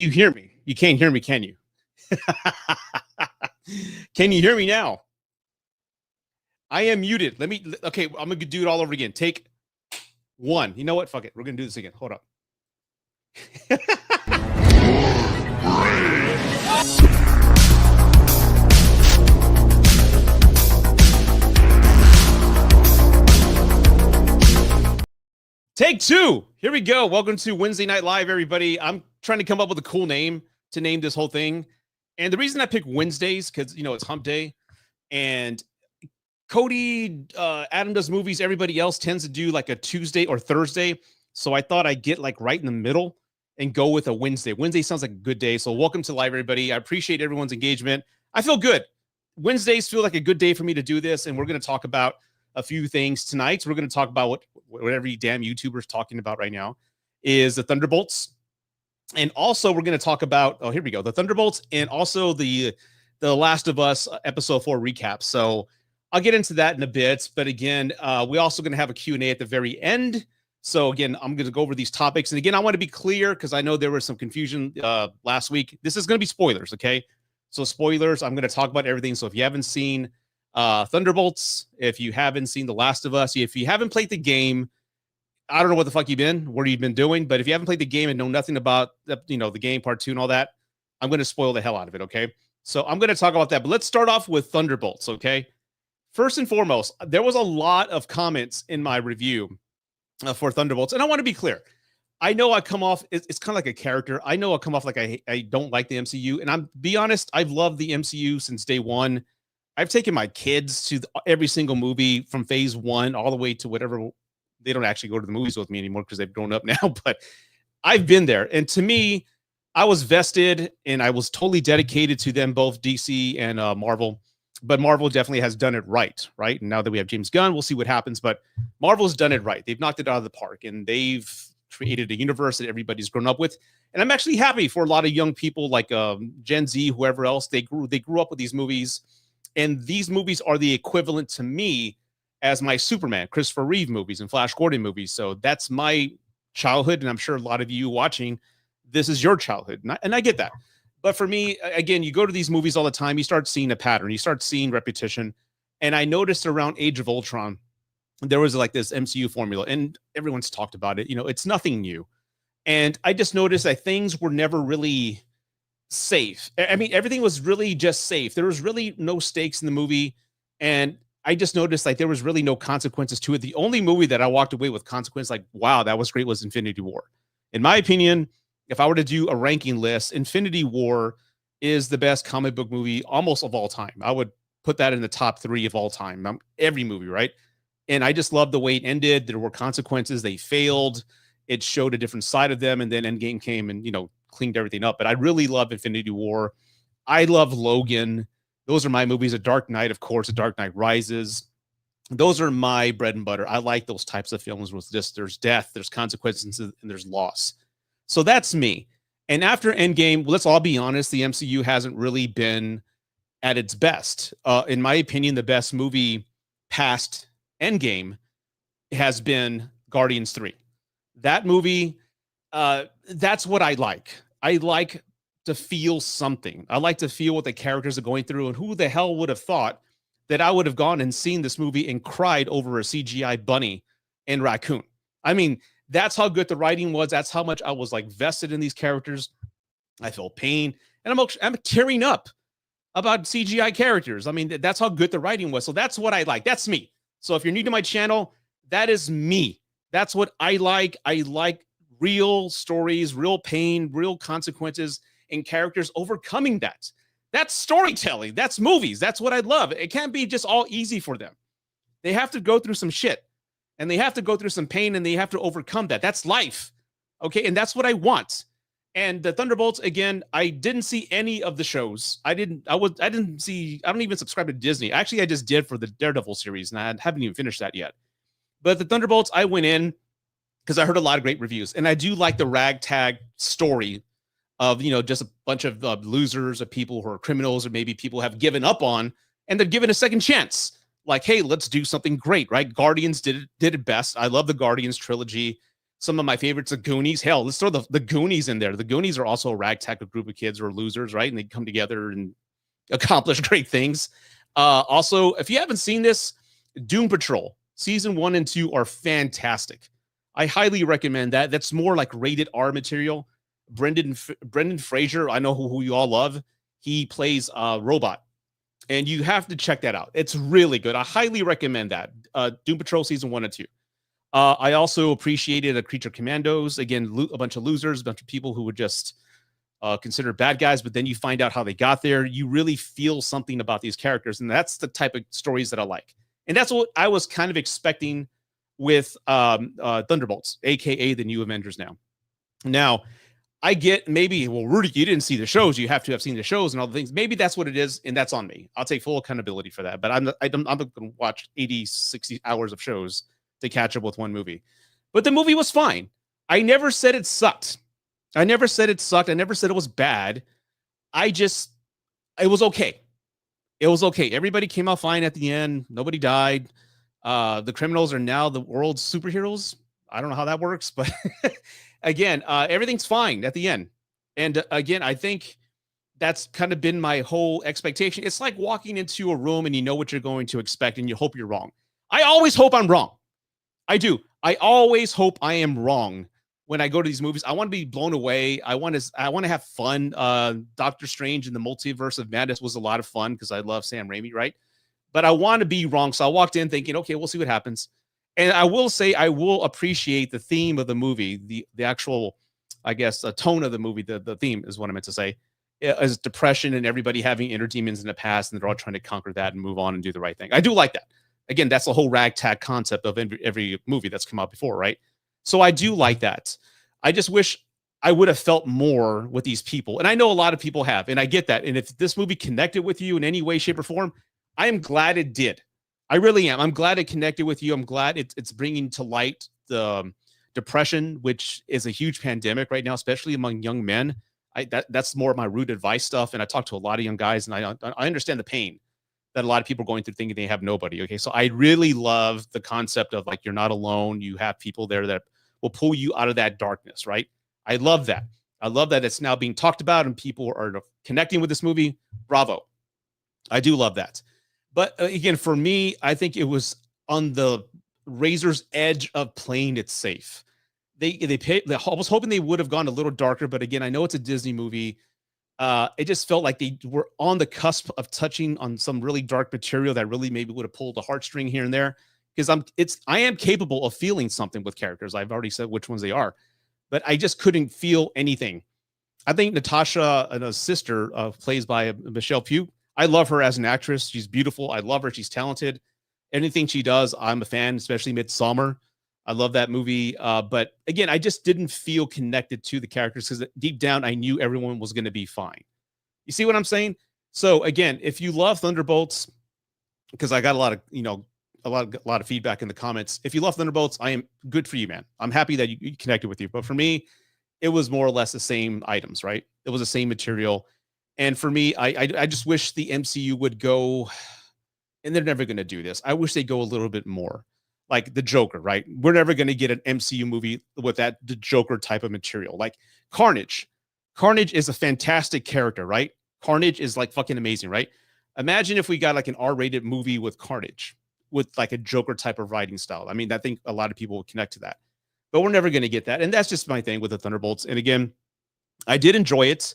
You hear me? You can't hear me, can you? Can you hear me now? I am muted. Okay, I'm going to do it all over again. Take one. You know what? Fuck it. We're going to do this again. Hold up. Take two. Here we go. Welcome to Wednesday Night Live, everybody. I'm trying to come up with a cool name to name this whole thing. And the reason I pick Wednesdays, because, you know, it's hump day. And Cody, Adam does movies. Everybody else tends to do like a Tuesday or Thursday. So I thought I'd get like right in the middle and go with a Wednesday. Wednesday sounds like a good day. So welcome to live, everybody. I appreciate everyone's engagement. I feel good. Wednesdays feel like a good day for me to do this. And we're going to talk about a few things tonight. So we're going to talk about what every damn YouTuber is talking about right now is the Thunderbolts. And also we're going to talk about, oh, here we go. The Thunderbolts and also the Last of Us episode 4 recap. So I'll get into that in a bit. But again, we're also going to have a Q&A at the very end. So again, I'm going to go over these topics. And again, I want to be clear because I know there was some confusion last week. This is going to be spoilers, okay? So spoilers, I'm going to talk about everything. So if you haven't seen Thunderbolts, if you haven't seen The Last of Us, if you haven't played the game, I don't know what the fuck you've been, what you've been doing, but if you haven't played the game and know nothing about the game part 2 and all that, I'm going to spoil the hell out of it, okay? So I'm going to talk about that, but let's start off with Thunderbolts, okay? First and foremost, there was a lot of comments in my review for Thunderbolts, and I want to be clear. I know I come off, it's kind of like a character. I know I come off like I don't like the MCU, and I'm be honest, I've loved the MCU since day one. I've taken my kids to every single movie from phase 1 all the way to whatever. They don't actually go to the movies with me anymore because they've grown up now, but I've been there. And to me, I was vested and I was totally dedicated to them, both DC and Marvel. But Marvel definitely has done it right? And now that we have James Gunn, we'll see what happens. But Marvel's done it right. They've knocked it out of the park, and they've created a universe that everybody's grown up with. And I'm actually happy for a lot of young people like Gen Z, whoever else. They grew up with these movies. And these movies are the equivalent to me as my Superman, Christopher Reeve movies and Flash Gordon movies. So that's my childhood. And I'm sure a lot of you watching, this is your childhood. And I get that. But for me, again, you go to these movies all the time. You start seeing a pattern. You start seeing repetition. And I noticed around Age of Ultron, there was like this MCU formula. And everyone's talked about it. It's nothing new. And I just noticed that things were never really safe. I mean, everything was really just safe. There was really no stakes in the movie. And I just noticed like there was really no consequences to it. The only movie that I walked away with consequence, like, wow, that was great, was Infinity War. In my opinion, if I were to do a ranking list, Infinity War is the best comic book movie almost of all time. I would put that in the top 3 of all time. Every movie, right? And I just love the way it ended. There were consequences. They failed. It showed a different side of them. And then Endgame came and, cleaned everything up. But I really love Infinity War. I love Logan. Those are my movies. A Dark Knight, of course, A Dark Knight Rises. Those are my bread and butter. I like those types of films with this. There's death, there's consequences, and there's loss. So that's me. And after Endgame, let's all be honest, the MCU hasn't really been at its best. In my opinion, the best movie past Endgame has been Guardians 3. That movie, that's what I like. I like to feel something. I like to feel what the characters are going through, and who the hell would have thought that I would have gone and seen this movie and cried over a CGI bunny and raccoon. I mean, that's how good the writing was. That's how much I was like vested in these characters. I felt pain, and I'm tearing up about CGI characters. I mean, that's how good the writing was. So that's what I like. That's me. So if you're new to my channel, that is me. That's what I like. I like real stories, real pain, real consequences, and characters overcoming that. That's storytelling. That's movies. That's what I love. It can't be just all easy for them. They have to go through some shit, and they have to go through some pain, and they have to overcome that. That's life. Okay. And that's what I want. And the Thunderbolts, again, I didn't see any of the shows. I don't even subscribe to Disney. Actually, I just did for the Daredevil series, and I haven't even finished that yet. But the Thunderbolts, I went in because I heard a lot of great reviews, and I do like the ragtag story of, just a bunch of losers, of people who are criminals, or maybe people have given up on, and they're given a second chance. Like, hey, let's do something great, right? Guardians did it best. I love the Guardians trilogy. Some of my favorites, the Goonies. Hell, let's throw the Goonies in there. The Goonies are also a ragtag group of kids or losers, right? And they come together and accomplish great things. Also, if you haven't seen this, Doom Patrol season 1 and 2 are fantastic. I highly recommend that. That's more like rated R material. Brendan Fraser, I know who you all love. He plays Robot, and you have to check that out. It's really good. I highly recommend that. Doom Patrol season 1 and 2. I also appreciated a Creature Commandos. Again, a bunch of losers, a bunch of people who were just considered bad guys, but then you find out how they got there. You really feel something about these characters, and that's the type of stories that I like. And that's what I was kind of expecting with Thunderbolts, aka the new Avengers Now, I get maybe, well, Rudy, you didn't see the shows. You have to have seen the shows and all the things. Maybe that's what it is, and that's on me. I'll take full accountability for that. But I'm not going to watch 80, 60 hours of shows to catch up with one movie. But the movie was fine. I never said it sucked. I never said it was bad. It was okay. It was okay. Everybody came out fine at the end. Nobody died. The criminals are now the world's superheroes. I don't know how that works, but again, everything's fine at the end. And again, I think that's kind of been my whole expectation. It's like walking into a room and you know what you're going to expect and you hope you're wrong. I always hope I'm wrong. I do. I always hope I am wrong when I go to these movies. I want to be blown away. I want to have fun. Doctor Strange and the Multiverse of Madness was a lot of fun because I love Sam Raimi, right? But I want to be wrong. So I walked in thinking, okay, we'll see what happens. And I will say I will appreciate the theme of the movie, the actual, I guess, tone of the movie. The theme is what I meant to say, is depression and everybody having inner demons in the past, and they're all trying to conquer that and move on and do the right thing. I do like that. Again, that's the whole ragtag concept of every movie that's come out before, right? So I do like that. I just wish I would have felt more with these people. And I know a lot of people have, and I get that. And if this movie connected with you in any way, shape, or form, I am glad it did. I really am. I'm glad it connected with you. I'm glad it's bringing to light the depression, which is a huge pandemic right now, especially among young men. That's more of my root advice stuff. And I talk to a lot of young guys, and I understand the pain that a lot of people are going through thinking they have nobody. Okay. So I really love the concept of like, you're not alone. You have people there that will pull you out of that darkness, right? I love that. I love that it's now being talked about and people are connecting with this movie. Bravo. I do love that. But again, for me, I think it was on the razor's edge of playing it safe. I was hoping they would have gone a little darker, but again, I know it's a Disney movie. It just felt like they were on the cusp of touching on some really dark material that really maybe would have pulled a heartstring here and there. Because I am capable of feeling something with characters. I've already said which ones they are, but I just couldn't feel anything. I think Natasha, a sister, plays by Michelle Pugh. I love her as an actress. She's beautiful. I love her. She's talented. Anything she does, I'm a fan, especially Midsommar. I love that movie. But again, I just didn't feel connected to the characters because deep down, I knew everyone was going to be fine. You see what I'm saying? So again, if you love Thunderbolts, because I got a lot of feedback in the comments. If you love Thunderbolts, I am good for you, man. I'm happy that you connected with you. But for me, it was more or less the same items, right? It was the same material. And for me, I just wish the MCU would go, and they're never going to do this. I wish they go a little bit more like the Joker, right? We're never going to get an MCU movie with the Joker type of material. Like Carnage. Carnage is a fantastic character, right? Carnage is like fucking amazing, right? Imagine if we got like an R-rated movie with Carnage, with like a Joker type of writing style. I mean, I think a lot of people will connect to that, but we're never going to get that. And that's just my thing with the Thunderbolts. And again, I did enjoy it.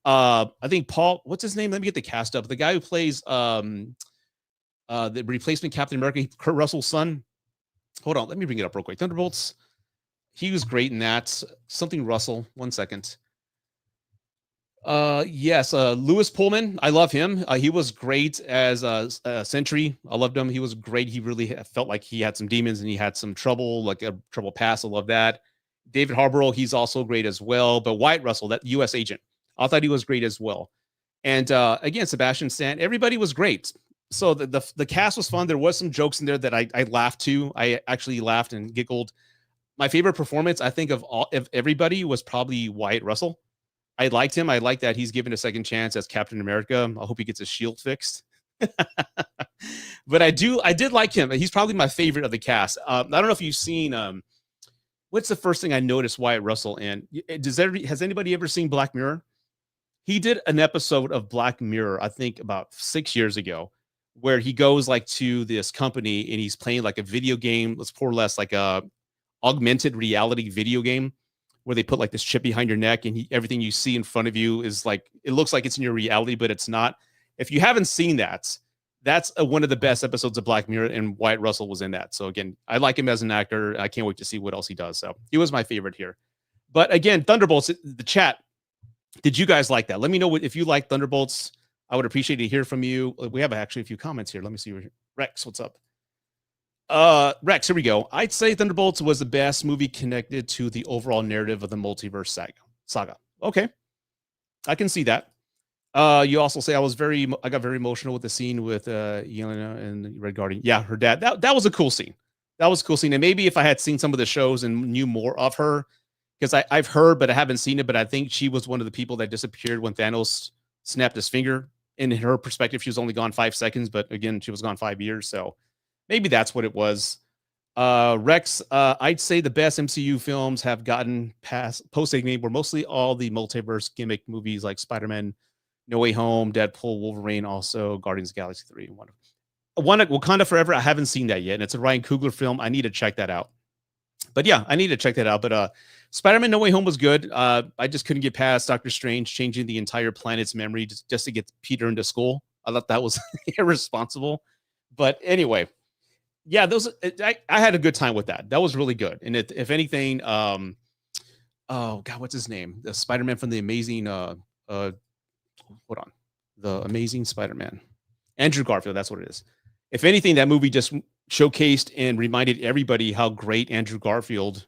I think Paul, what's his name? Let me get the cast up. The guy who plays the replacement Captain America, Kurt Russell's son. Hold on, let me bring it up real quick. Thunderbolts. He was great in that. Something Russell. 1 second. Yes, Lewis Pullman. I love him. He was great as Sentry. I loved him. He was great. He really felt like he had some demons and he had some trouble, like a trouble past. I love that. David Harbour, he's also great as well. But Wyatt Russell, that U.S. agent, I thought he was great as well. And again, Sebastian Stan, everybody was great. So the cast was fun. There was some jokes in there that I laughed to. I actually laughed and giggled. My favorite performance, I think, of everybody was probably Wyatt Russell. I liked him. I like that he's given a second chance as Captain America. I hope he gets his shield fixed. But I did like him. He's probably my favorite of the cast. I don't know if you've seen what's the first thing I noticed Wyatt Russell in? Has anybody ever seen Black Mirror? He did an episode of Black Mirror, I think about 6 years ago, where he goes like to this company and he's playing like a video game. Let's more or less like a augmented reality video game where they put like this chip behind your neck and everything you see in front of you is like, it looks like it's in your reality, but it's not. If you haven't seen that, that's one of the best episodes of Black Mirror, and Wyatt Russell was in that. So again, I like him as an actor. I can't wait to see what else he does. So he was my favorite here. But again, Thunderbolts, the chat, did you guys like that? Let me know if you like Thunderbolts. I would appreciate to hear from you. We have actually a few comments here. Let me see. Rex, what's up? Rex, here we go. I'd say Thunderbolts was the best movie connected to the overall narrative of the multiverse saga. Okay, I can see that. You also say I got very emotional with the scene with Yelena and Red Guardian. Yeah, her dad. That was a cool scene. That was a cool scene. And maybe if I had seen some of the shows and knew more of her, because I've heard, but I haven't seen it. But I think she was one of the people that disappeared when Thanos snapped his finger. In her perspective, she was only gone 5 seconds, but again, she was gone 5 years. So maybe that's what it was. Rex, I'd say the best MCU films have gotten past post-Endgame were mostly all the multiverse gimmick movies like Spider-Man, No Way Home, Deadpool, Wolverine, also Guardians of the Galaxy 3. One Wakanda Forever, I haven't seen that yet. And it's a Ryan Coogler film. I need to check that out. But yeah, I need to check that out. But Spider-Man No Way Home was good. I just couldn't get past Doctor Strange changing the entire planet's memory just to get Peter into school. I thought that was irresponsible. But anyway, yeah, I had a good time with that. That was really good. And if anything, oh God, what's his name? The Spider-Man from the Amazing, hold on, the Amazing Spider-Man, Andrew Garfield. That's what it is. If anything, that movie just showcased and reminded everybody how great Andrew Garfield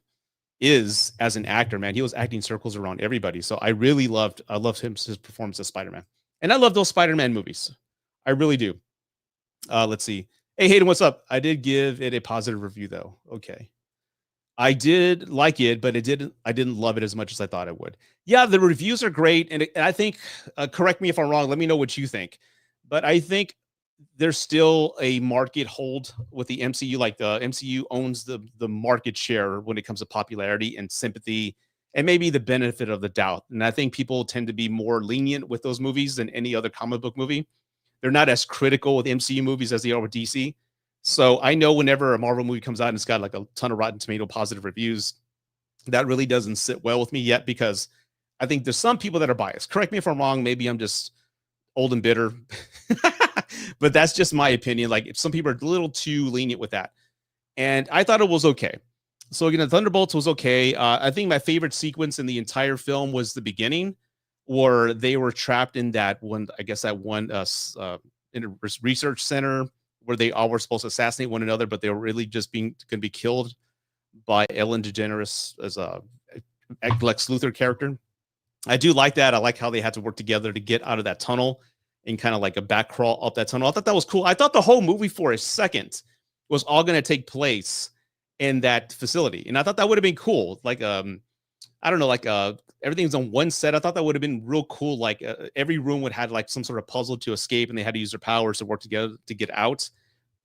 is as an actor, man. He was acting circles around everybody. So I really loved his performance as Spider-Man. And I love those Spider-Man movies. I really do. Let's see. Hey, Hayden, what's up? I did give it a positive review though. Okay. I did like it, but I didn't love it as much as I thought I would. Yeah, the reviews are great. And I think, correct me if I'm wrong, let me know what you think. But I think there's still a market hold with the MCU. Like the MCU owns the market share when it comes to popularity and sympathy and maybe the benefit of the doubt. And I think people tend to be more lenient with those movies than any other comic book movie. They're not as critical with MCU movies as they are with DC. So I know whenever a Marvel movie comes out and it's got like a ton of Rotten Tomato positive reviews, that really doesn't sit well with me yet, because I think there's some people that are biased. Correct me if I'm wrong. Maybe I'm just old and bitter. But that's just my opinion. Like, if some people are a little too lenient with that, and I thought it was okay. So again, the Thunderbolts was okay. I think my favorite sequence in the entire film was the beginning, where they were trapped in that one, I guess that one in a research center where they all were supposed to assassinate one another, but they were really just going to be killed by Ellen DeGeneres as a Lex Luthor character. I do like that. I like how they had to work together to get out of that tunnel and kind of like a back crawl up that tunnel. I thought that was cool. I thought the whole movie for a second was all going to take place in that facility. And I thought that would have been cool. Like, I don't know, like everything's on one set. I thought that would have been real cool. Like every room would have like some sort of puzzle to escape, and they had to use their powers to work together to get out.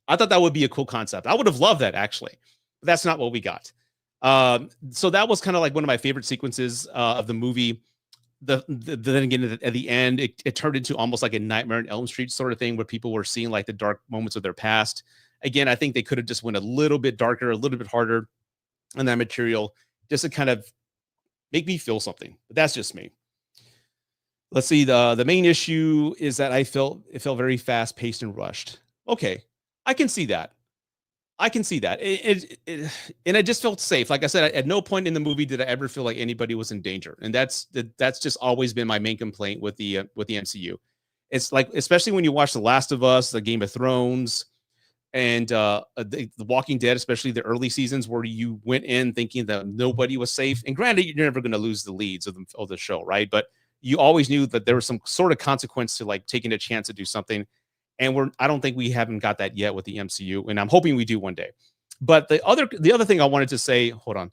I thought that would be a cool concept. I would have loved that, actually. But that's not what we got. So that was kind of like one of my favorite sequences of the movie. Then again, at the end, it turned into almost like a Nightmare on Elm Street sort of thing, where people were seeing like the dark moments of their past. Again, I think they could have just went a little bit darker, a little bit harder on that material, just to kind of make me feel something. But that's just me. Let's see. The main issue is that it felt very fast paced and rushed. Okay, I can see that. I can see that. And it just felt safe. Like I said, at no point in the movie did I ever feel like anybody was in danger. And that's just always been my main complaint with the MCU. It's like, especially when you watch The Last of Us, the Game of Thrones, and the Walking Dead, especially the early seasons, where you went in thinking that nobody was safe. And granted, you're never going to lose the leads of the show, right? But you always knew that there was some sort of consequence to like taking a chance to do something. And I don't think we haven't got that yet with the MCU, and I'm hoping we do one day. But the other thing I wanted to say, hold on,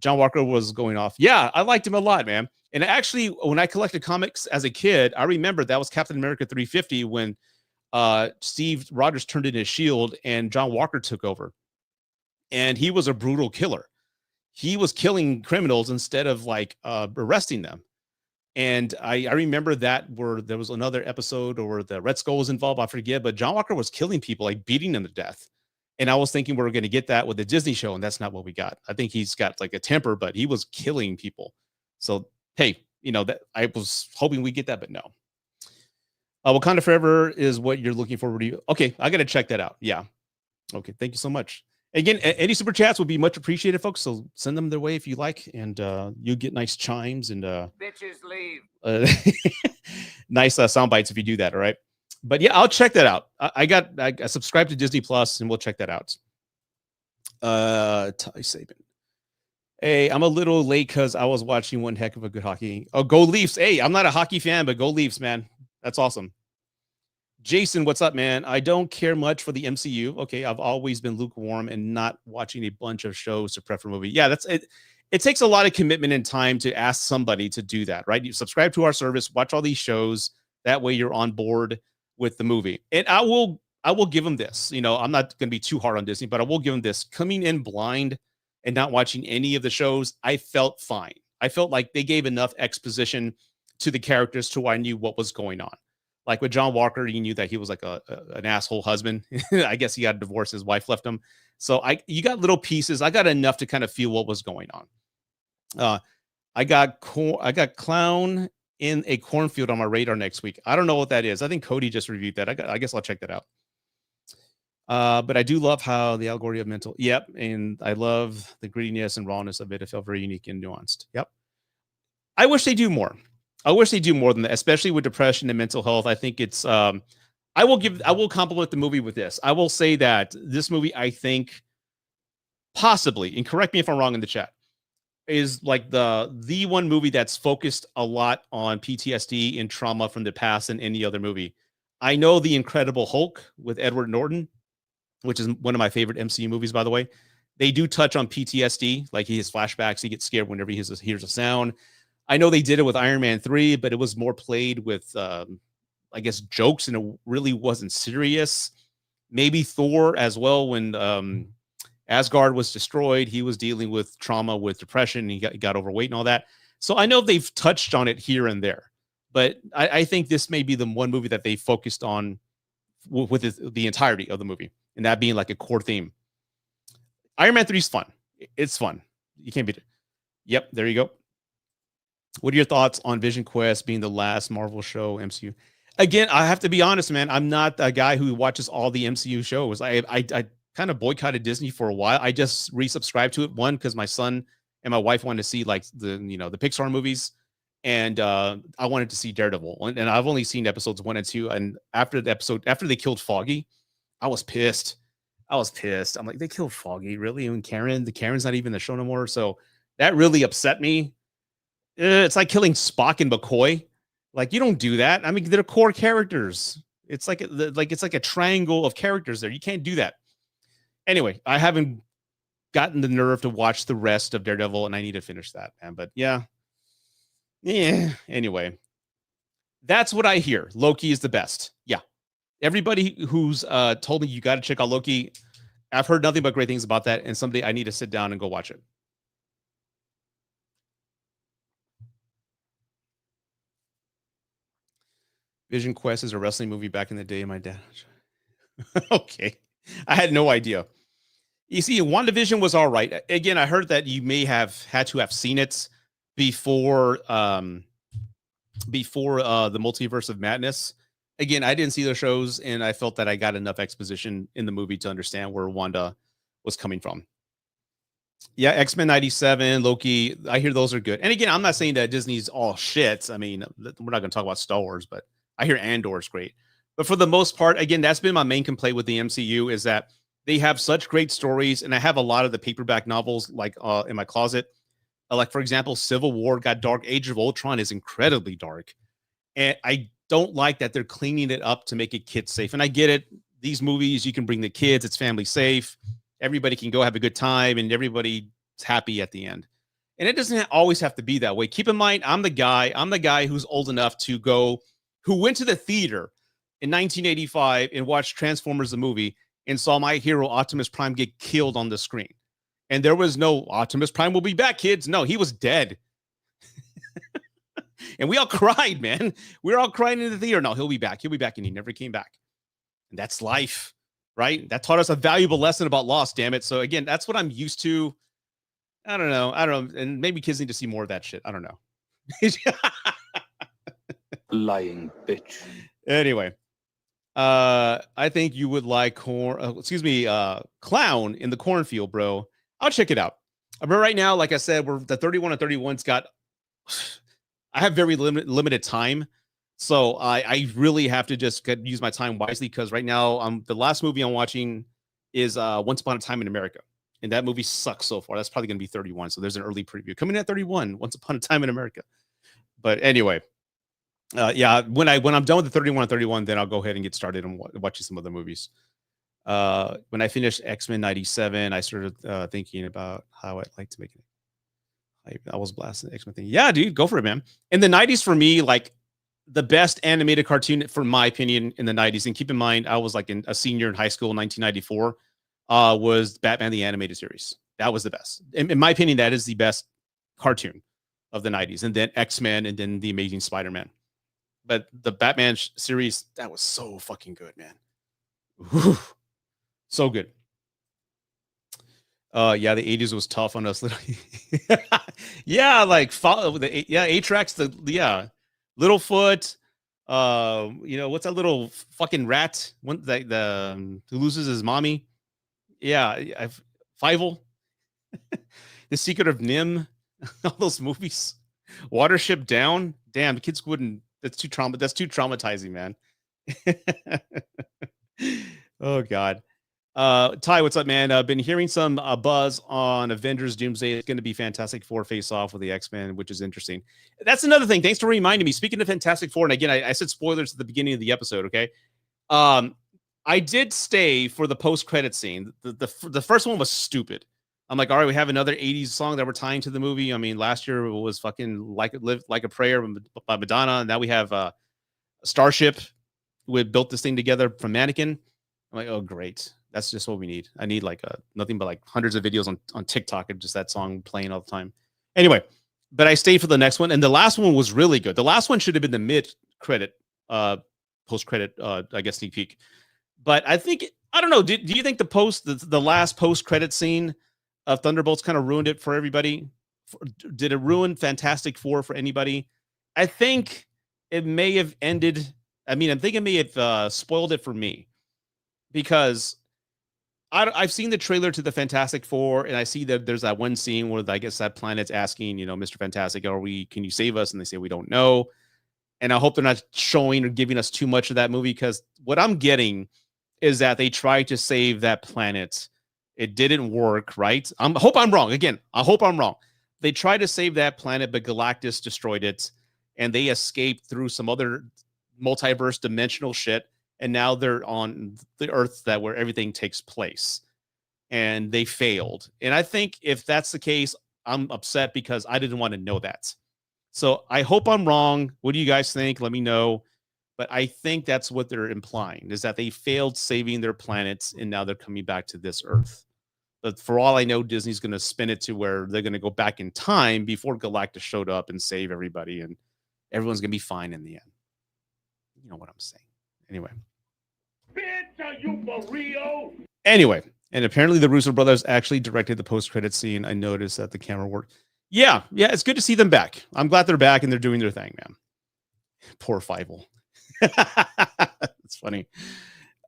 John Walker was going off. Yeah, I liked him a lot, man. And actually, when I collected comics as a kid, I remember that was Captain America 350 when Steve Rogers turned in his shield and John Walker took over. And he was a brutal killer. he was killing criminals instead of like arresting them. And I remember that where there was another episode or the Red Skull was involved, I forget, but John Walker was killing people, like beating them to death. And I was thinking we were going to get that with the Disney show, and that's not what we got. I think he's got like a temper, but he was killing people. So hey, that I was hoping we get that, but no. Wakanda Forever is what you're looking forward to. Okay, I got to check that out. Yeah. Okay, thank you so much. Again, any super chats would be much appreciated, folks. So send them their way if you like, and you get nice chimes and bitches leave. Nice sound bites if you do that. All right, but yeah, I'll check that out. I subscribe to Disney Plus, and we'll check that out. Ty Saban. Hey, I'm a little late because I was watching one heck of a good hockey. Oh, go Leafs! Hey, I'm not a hockey fan, but go Leafs, man. That's awesome. Jason, what's up, man? I don't care much for the MCU. Okay, I've always been lukewarm and not watching a bunch of shows to prep for a movie. Yeah, that's it. It takes a lot of commitment and time to ask somebody to do that, right? You subscribe to our service, watch all these shows. That way you're on board with the movie. And I will give them this. I'm not going to be too hard on Disney, but I will give them this. Coming in blind and not watching any of the shows, I felt fine. I felt like they gave enough exposition to the characters to where I knew what was going on. Like with John Walker, you knew that he was like an asshole husband. I guess he got divorced. His wife left him. So you got little pieces. I got enough to kind of feel what was going on. I got Clown in a Cornfield on my radar next week. I don't know what that is. I think Cody just reviewed that. I guess I'll check that out. But I do love how the allegory of mental. Yep. And I love the grittiness and rawness of it. It felt very unique and nuanced. Yep. I wish they do more. I wish they do more than that, especially with depression and mental health. I think it's, I will compliment the movie with this. I will say that this movie, I think possibly, and correct me if I'm wrong in the chat, is like the one movie that's focused a lot on PTSD and trauma from the past than any other movie. I know The Incredible Hulk with Edward Norton, which is one of my favorite MCU movies, by the way. They do touch on PTSD, like he has flashbacks. He gets scared whenever he hears a sound. I know they did it with Iron Man 3, but it was more played with, I guess, jokes, and it really wasn't serious. Maybe Thor as well. When Asgard was destroyed, he was dealing with trauma with depression. And he got overweight and all that. So I know they've touched on it here and there, but I think this may be the one movie that they focused on with the entirety of the movie, and that being like a core theme. Iron Man 3 is fun. It's fun. You can't beat it. Yep, there you go. What are your thoughts on Vision Quest being the last Marvel show MCU? Again, I have to be honest, man. I'm not a guy who watches all the MCU shows. I kind of boycotted Disney for a while. I just resubscribed to it. One, because my son and my wife wanted to see like the Pixar movies, and I wanted to see Daredevil. And I've only seen episodes 1 and 2. And after they killed Foggy, I was pissed. I'm like, they killed Foggy, really? And the Karen's not even the show no more. So that really upset me. It's like killing Spock and McCoy. Like, you don't do that. I mean, they're core characters. It's like a triangle of characters there. You can't do that. Anyway, I haven't gotten the nerve to watch the rest of Daredevil, and I need to finish that, man. But yeah. Anyway, that's what I hear. Loki is the best. Yeah. Everybody who's told me you got to check out Loki, I've heard nothing but great things about that, and someday I need to sit down and go watch it. Vision Quest is a wrestling movie back in the day. My dad. Okay. I had no idea. You see, WandaVision was all right. Again, I heard that you may have had to have seen it before the Multiverse of Madness. Again, I didn't see the shows, and I felt that I got enough exposition in the movie to understand where Wanda was coming from. Yeah, X-Men 97, Loki, I hear those are good. And again, I'm not saying that Disney's all shit. I mean, we're not going to talk about Star Wars, but I hear Andor is great. But for the most part, again, that's been my main complaint with the MCU, is that they have such great stories, and I have a lot of the paperback novels like in my closet. Like, for example, Civil War got dark. Age of Ultron is incredibly dark. And I don't like that they're cleaning it up to make it kid safe. And I get it. These movies, you can bring the kids. It's family safe. Everybody can go have a good time, and everybody's happy at the end. And it doesn't always have to be that way. Keep in mind, I'm the guy who's old enough to go, who went to the theater in 1985 and watched Transformers the movie and saw my hero Optimus Prime get killed on the screen. And there was no Optimus Prime will be back, kids. No, he was dead. And we all cried, man. We were all crying in the theater. No, he'll be back. He'll be back. And he never came back. And that's life, right? That taught us a valuable lesson about loss, damn it. So again, that's what I'm used to. I don't know. And maybe kids need to see more of that shit. I don't know. Lying bitch. Anyway, I think you would like Clown in the Cornfield, bro. I'll check it out. But right now, like I said, we're the 31 and 31's got. I have very limited time, so I really have to just use my time wisely because right now, the last movie I'm watching is Once Upon a Time in America, and that movie sucks so far. That's probably going to be 31. So there's an early preview coming at 31. Once Upon a Time in America. But anyway. Yeah, when I'm done with the 31 and 31, then I'll go ahead and get started on watching some other movies. When I finished X-Men 97, I started thinking about how I'd like to make it. I was blasting the X-Men thing. Yeah, dude, go for it, man. In the 90s, for me, like the best animated cartoon, for my opinion, in the 90s, and keep in mind, I was like a senior in high school in 1994, was Batman the Animated Series. That was the best. In my opinion, that is the best cartoon of the 90s. And then X-Men, and then The Amazing Spider-Man. But the Batman series, that was so fucking good, man. Whew. So good. Yeah, the 80s was tough on us. Yeah, like follow the A-Tracks, Littlefoot. What's that little fucking rat? One who loses his mommy. Yeah, Fievel. The Secret of Nim. All those movies. Watership Down. Damn, the kids wouldn't. That's too traumatizing, man. Oh God. Ty, what's up, man? I've been hearing some buzz on Avengers Doomsday. It's going to be Fantastic Four face off with the X-Men, which is interesting. That's another thing. Thanks for reminding me. Speaking of Fantastic Four, and again, I said spoilers at the beginning of the episode. Okay. I did stay for the post-credit scene. The first one was stupid. I'm like, all right, we have another 80s song that we're tying to the movie. I mean, last year was fucking Live Like a Prayer by Madonna. And now we have Starship. We built this thing together from Mannequin. I'm like, oh, great. That's just what we need. I need like nothing but like hundreds of videos on TikTok of just that song playing all the time. Anyway, but I stayed for the next one. And the last one was really good. The last one should have been the mid-credit, post-credit, I guess, sneak peek. But I think, I don't know. Do you think the last post-credit scene of Thunderbolts kind of ruined it for everybody? Did it ruin Fantastic Four for anybody? I think it may have ended. I mean, I think it may have spoiled it for me because I've seen the trailer to the Fantastic Four, and I see that there's that one scene where I guess that planet's asking, Mr. Fantastic, can you save us? And they say, we don't know. And I hope they're not showing or giving us too much of that movie, because what I'm getting is that they tried to save that planet. It didn't work, right? I hope I'm wrong. Again, I hope I'm wrong. They tried to save that planet, but Galactus destroyed it, and they escaped through some other multiverse dimensional shit, and now they're on the Earth where everything takes place, and they failed. And I think if that's the case, I'm upset because I didn't want to know that. So I hope I'm wrong. What do you guys think? Let me know. But I think that's what they're implying, is that they failed saving their planets, and now they're coming back to this Earth. But for all I know, Disney's going to spin it to where they're going to go back in time before Galactus showed up and save everybody, and everyone's going to be fine in the end. You know what I'm saying. Anyway. Bitch, are you for real? Anyway, and apparently the Russo brothers actually directed the post-credit scene. I noticed that the camera worked. Yeah, it's good to see them back. I'm glad they're back and they're doing their thing, man. Poor Fievel. It's funny.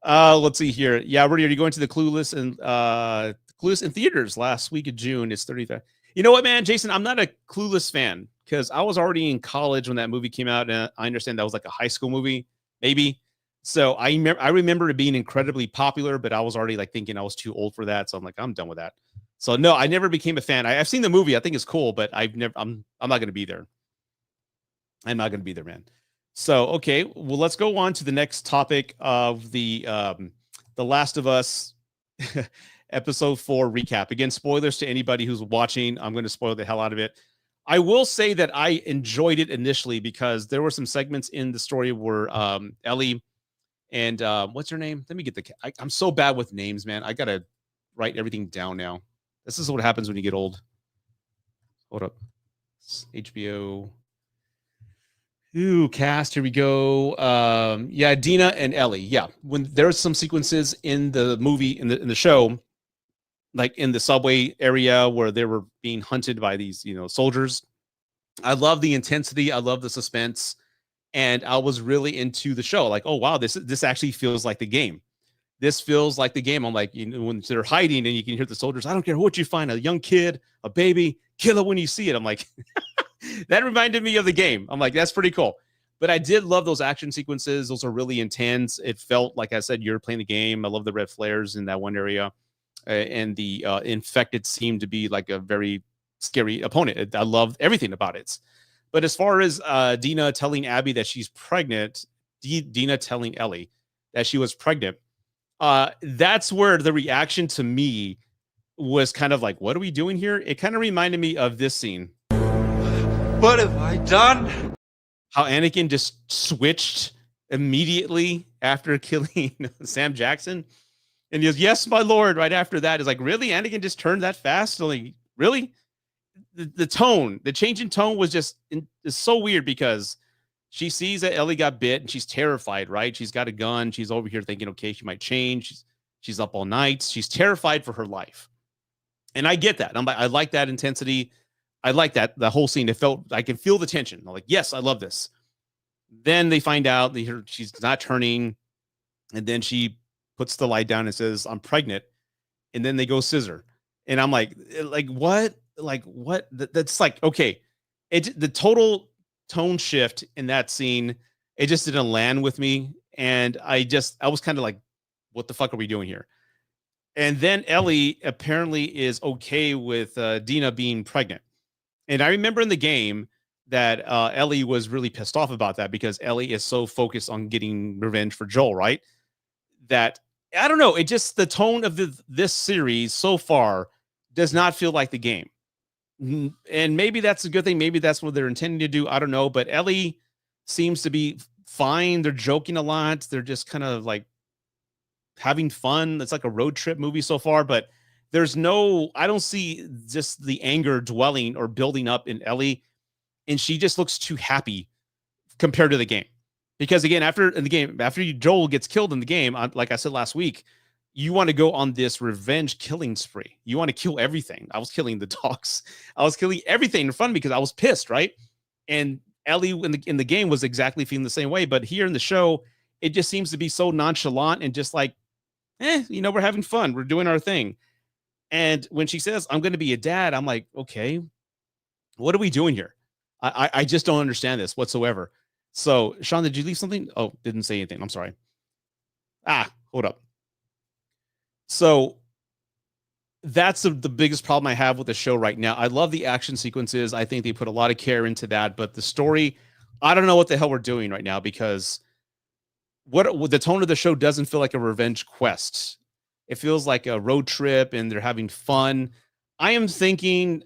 Let's see here. Yeah, Rudy, are you going to the Clueless in theaters last week of June? It's 35. You know what, man, Jason, I'm not a Clueless fan because I was already in college when that movie came out, and I understand that was like a high school movie, maybe. So I remember it being incredibly popular, but I was already like thinking I was too old for that. So I'm like, I'm done with that. So no, I never became a fan. I've seen the movie. I think it's cool, but I'm not going to be there. I'm not going to be there, man. So, okay, well, let's go on to the next topic of the Last of Us episode 4 recap. Again, spoilers to anybody who's watching. I'm going to spoil the hell out of it. I will say that I enjoyed it initially because there were some segments in the story where Ellie and what's her name? Let me get I'm so bad with names, man. I got to write everything down now. This is what happens when you get old. Hold up. HBO. Ooh, cast. Here we go. Yeah, Dina and Ellie. Yeah, when there's some sequences in the movie in the show, like in the subway area where they were being hunted by these soldiers. I love the intensity. I love the suspense, and I was really into the show. Like, oh wow, this actually feels like the game. This feels like the game. I'm like, when they're hiding and you can hear the soldiers. I don't care what you find, a young kid, a baby, kill it when you see it. I'm like. That reminded me of the game. I'm like, that's pretty cool. But I did love those action sequences. Those are really intense. It felt like I said, you're playing the game. I love the red flares in that one area. And the infected seemed to be like a very scary opponent. I loved everything about it. But as far as Dina telling Abby that she's pregnant, Dina telling Ellie that she was pregnant, that's where the reaction to me was kind of like, what are we doing here? It kind of reminded me of this scene. What have I done? How Anakin just switched immediately after killing Sam Jackson. And he goes, yes, my lord, right after that. Is like, really? Anakin just turned that fast? Like, really? The tone, the change in tone was just is so weird because she sees that Ellie got bit and she's terrified, right? She's got a gun. She's over here thinking, okay, she might change. She's up all night. She's terrified for her life. And I get that. I'm like, I like that intensity. I like that the whole scene. It felt I can feel the tension. I'm like, yes, I love this. Then they find out she's not turning, and then she puts the light down and says, "I'm pregnant," and then they go scissor, and I'm like what? Like what? That's like okay. The total tone shift in that scene, it just didn't land with me, and I was kind of like, what the fuck are we doing here? And then Ellie apparently is okay with Dina being pregnant. And I remember in the game that Ellie was really pissed off about that because Ellie is so focused on getting revenge for Joel, right? That I don't know. It just the tone of this series so far does not feel like the game. And maybe that's a good thing. Maybe that's what they're intending to do. I don't know. But Ellie seems to be fine. They're joking a lot. They're just kind of like having fun. It's like a road trip movie so far, but I don't see just the anger dwelling or building up in Ellie. And she just looks too happy compared to the game. Because again, after Joel gets killed in the game, like I said last week, you want to go on this revenge killing spree. You want to kill everything. I was killing the dogs. I was killing everything in front of me because I was pissed, right? And Ellie in the game was exactly feeling the same way. But here in the show, it just seems to be so nonchalant and just like, we're having fun. We're doing our thing. And when she says, I'm going to be a dad, I'm like, okay, what are we doing here? I just don't understand this whatsoever. So, Sean, did you leave something? Oh, didn't say anything. I'm sorry. Hold up. So that's the biggest problem I have with the show right now. I love the action sequences. I think they put a lot of care into that. But the story, I don't know what the hell we're doing right now because what the tone of the show doesn't feel like a revenge quest. It feels like a road trip and they're having fun. I am thinking,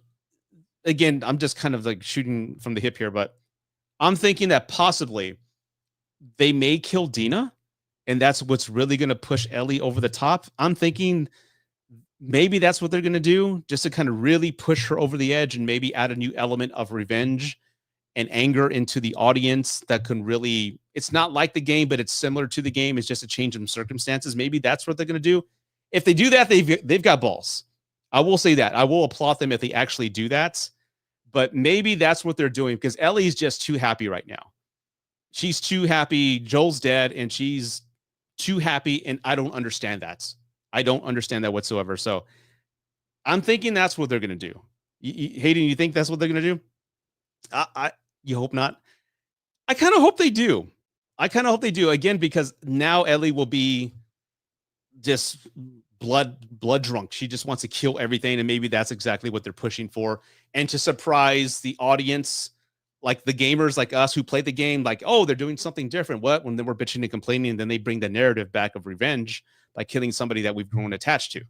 again, I'm just kind of like shooting from the hip here, but I'm thinking that possibly they may kill Dina and that's what's really going to push Ellie over the top. I'm thinking maybe that's what they're going to do just to kind of really push her over the edge and maybe add a new element of revenge and anger into the audience that can really, it's not like the game, but it's similar to the game. It's just a change in circumstances. Maybe that's what they're going to do. If they do that, they've got balls. I will say that. I will applaud them if they actually do that. But maybe that's what they're doing because Ellie's just too happy right now. She's too happy. Joel's dead and she's too happy. And I don't understand that. I don't understand that whatsoever. So I'm thinking that's what they're going to do. Hayden, you think that's what they're going to do? You hope not. I kind of hope they do. Again, because now Ellie will be just blood drunk. She just wants to kill everything. And maybe that's exactly what they're pushing for. And to surprise the audience, like the gamers like us who play the game, like, oh, they're doing something different. What? When they were bitching and complaining, and then they bring the narrative back of revenge by killing somebody that we've grown attached to.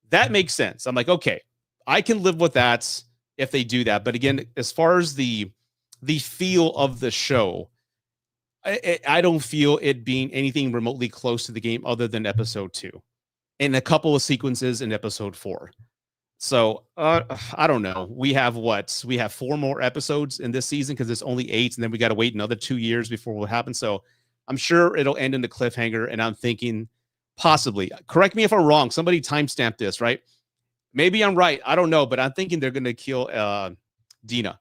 That makes sense. I'm like, okay, I can live with that if they do that. But again, as far as the feel of the show, I don't feel it being anything remotely close to the game other than episode 2 and a couple of sequences in episode 4. So I don't know. We have what? We have 4 more episodes in this season because it's only 8, and then we got to wait another 2 years before what happens. So I'm sure it'll end in the cliffhanger, and I'm thinking possibly. Correct me if I'm wrong. Somebody timestamp this, right? Maybe I'm right. I don't know, but I'm thinking they're going to kill Dina.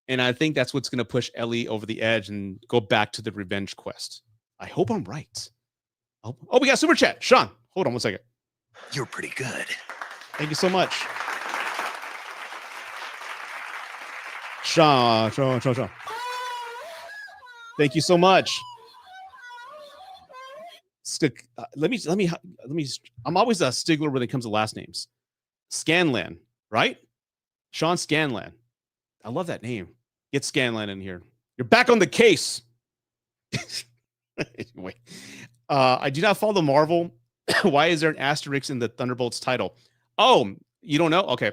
And I think that's what's going to push Ellie over the edge and go back to the revenge quest. I hope I'm right. Oh, we got super chat. Sean, hold on 1 second. You're pretty good. Thank you so much. Sean. Thank you so much. Let me. I'm always a stickler when it comes to last names. Scanlan, right? Sean Scanlan. I love that name. Get Scanlan in here. You're back on the case. Anyway, I do not follow Marvel. Why is there an asterisk in the Thunderbolts title? Oh, you don't know? Okay.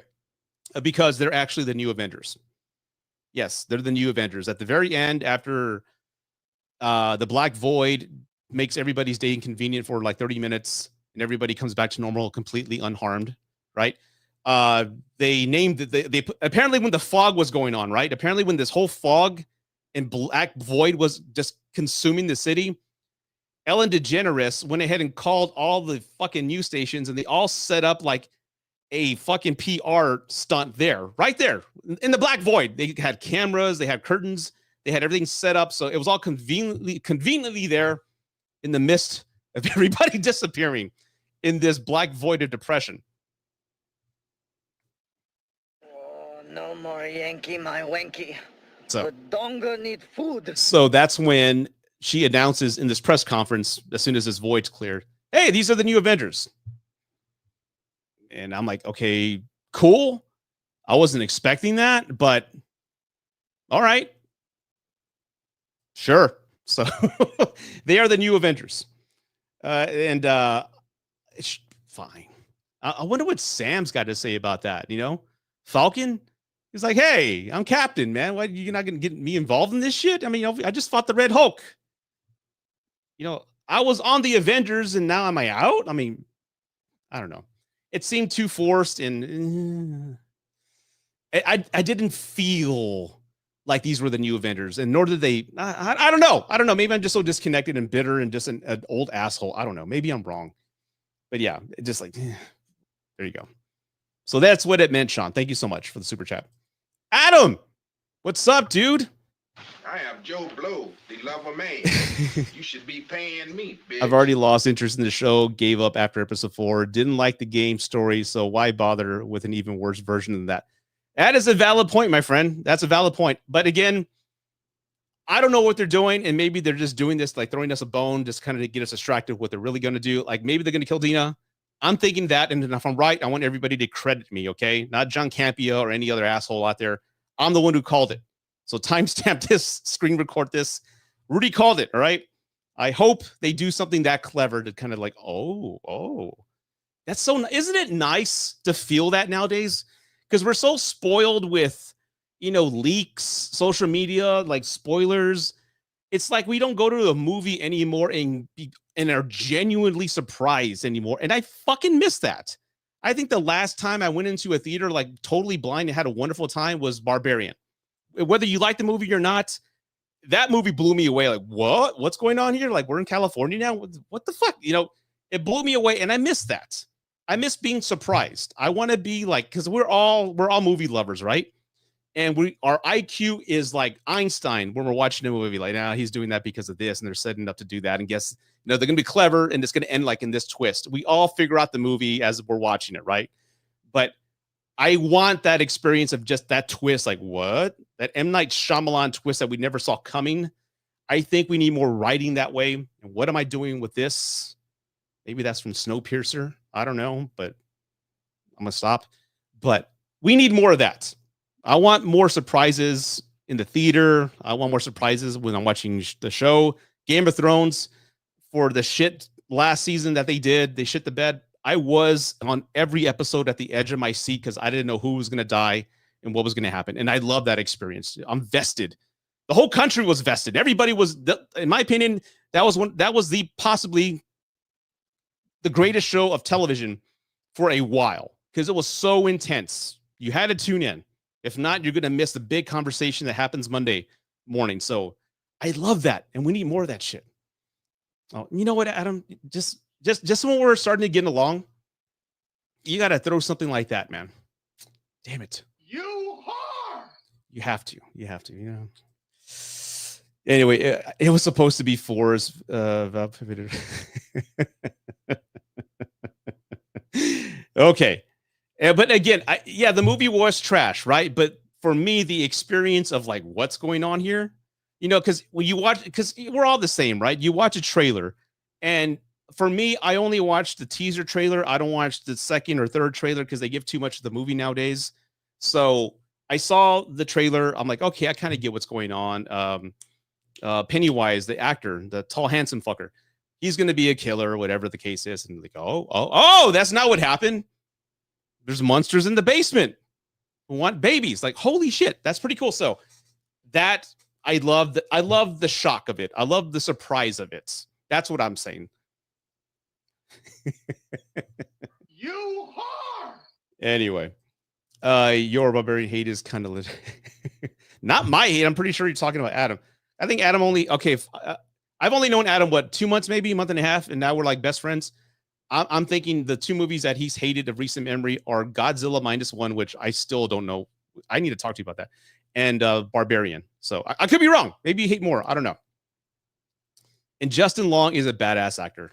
Because they're actually the new Avengers. Yes, they're the new Avengers. At the very end, after the Black Void makes everybody's day inconvenient for like 30 minutes and everybody comes back to normal completely unharmed, right? They named they apparently when the fog was going on, right? Apparently when this whole fog and Black Void was just consuming the city, Ellen DeGeneres went ahead and called all the fucking news stations and they all set up like a fucking PR stunt there, right there in the Black Void. They had cameras, they had curtains, they had everything set up. So it was all conveniently there in the midst of everybody disappearing in this Black Void of depression. Oh, no more Yankee, my wanky. So, the donga need food. So that's when she announces in this press conference, as soon as this void's cleared, hey, these are the new Avengers. And I'm like, okay, cool. I wasn't expecting that, but all right. Sure. So they are the new Avengers. And it's fine. I wonder what Sam's got to say about that. You know, Falcon, he's like, hey, I'm Captain, man. Why you're not going to get me involved in this shit? I mean, I just fought the Red Hulk. You know, I was on the Avengers and now am I out? I mean, I don't know. It seemed too forced and I didn't feel like these were the new Avengers, and nor did they. I don't know. I don't know. Maybe I'm just so disconnected and bitter and just an old asshole. I don't know. Maybe I'm wrong. But yeah, it just like, there you go. So that's what it meant, Sean. Thank you so much for the super chat. Adam, what's up, dude? I am Joe Blow, the lover man. You should be paying me, bitch. I've already lost interest in the show, gave up after episode 4, didn't like the game story, so why bother with an even worse version than that? That is a valid point, my friend. That's a valid point. But again, I don't know what they're doing, and maybe they're just doing this, like throwing us a bone, just kind of to get us distracted what they're really going to do. Like maybe they're going to kill Dina. I'm thinking that, and if I'm right, I want everybody to credit me, okay? Not John Campia or any other asshole out there. I'm the one who called it. So timestamp this, screen record this. Rudy called it, all right? I hope they do something that clever to kind of like, oh. That's so, isn't it nice to feel that nowadays? Because we're so spoiled with, you know, leaks, social media, like spoilers. It's like we don't go to a movie anymore and are genuinely surprised anymore. And I fucking miss that. I think the last time I went into a theater like totally blind and had a wonderful time was Barbarian. Whether you like the movie or not, that movie blew me away. Like, what? What's going on here? Like, we're in California now? What the fuck? You know, it blew me away, and I miss that. I miss being surprised. I want to be like, because we're all movie lovers, right? And our IQ is like Einstein when we're watching a movie. Like, he's doing that because of this, and they're setting up to do that. And guess, you know, they're gonna be clever, and it's gonna end like in this twist. We all figure out the movie as we're watching it, right? But I want that experience of just that twist, like what? That M. Night Shyamalan twist that we never saw coming. I think we need more writing that way. And what am I doing with this? Maybe that's from Snowpiercer. I don't know, but I'm going to stop. But we need more of that. I want more surprises in the theater. I want more surprises when I'm watching the show. Game of Thrones, for the shit last season that they did, they shit the bed. I was on every episode at the edge of my seat because I didn't know who was going to die and what was going to happen. And I love that experience. I'm vested. The whole country was vested. Everybody was, in my opinion, that was the possibly the greatest show of television for a while. because it was so intense. You had to tune in. If not, you're going to miss the big conversation that happens Monday morning. So I love that. And we need more of that shit. Oh, you know what, Adam? Just when we're starting to get along, you got to throw something like that, man. Damn it. You whore! You have to. You have to. You know. Anyway, it was supposed to be 4's okay. But again, the movie was trash, right? But for me, the experience of like what's going on here, you know, because when you watch, because we're all the same, right? You watch a trailer, and for me, I only watch the teaser trailer. I don't watch the second or third trailer because they give too much of the movie nowadays. So I saw the trailer. I'm like, okay, I kind of get what's going on. Pennywise, the actor, the tall, handsome fucker, he's going to be a killer or whatever the case is. And like, oh, that's not what happened. There's monsters in the basement who want babies. Like, holy shit, that's pretty cool. So that I love the shock of it. I love the surprise of it. That's what I'm saying. You whore! Anyway, your barbarian hate is kind of not my hate. I'm pretty sure you're talking about Adam. I think Adam only I've only known Adam 2 months, maybe a month and a half, and now we're like best friends. I'm thinking the 2 movies that he's hated of recent memory are Godzilla -1, which I still don't know. I need to talk to you about that, and Barbarian. So I could be wrong. Maybe you hate more. I don't know. And Justin Long is a badass actor.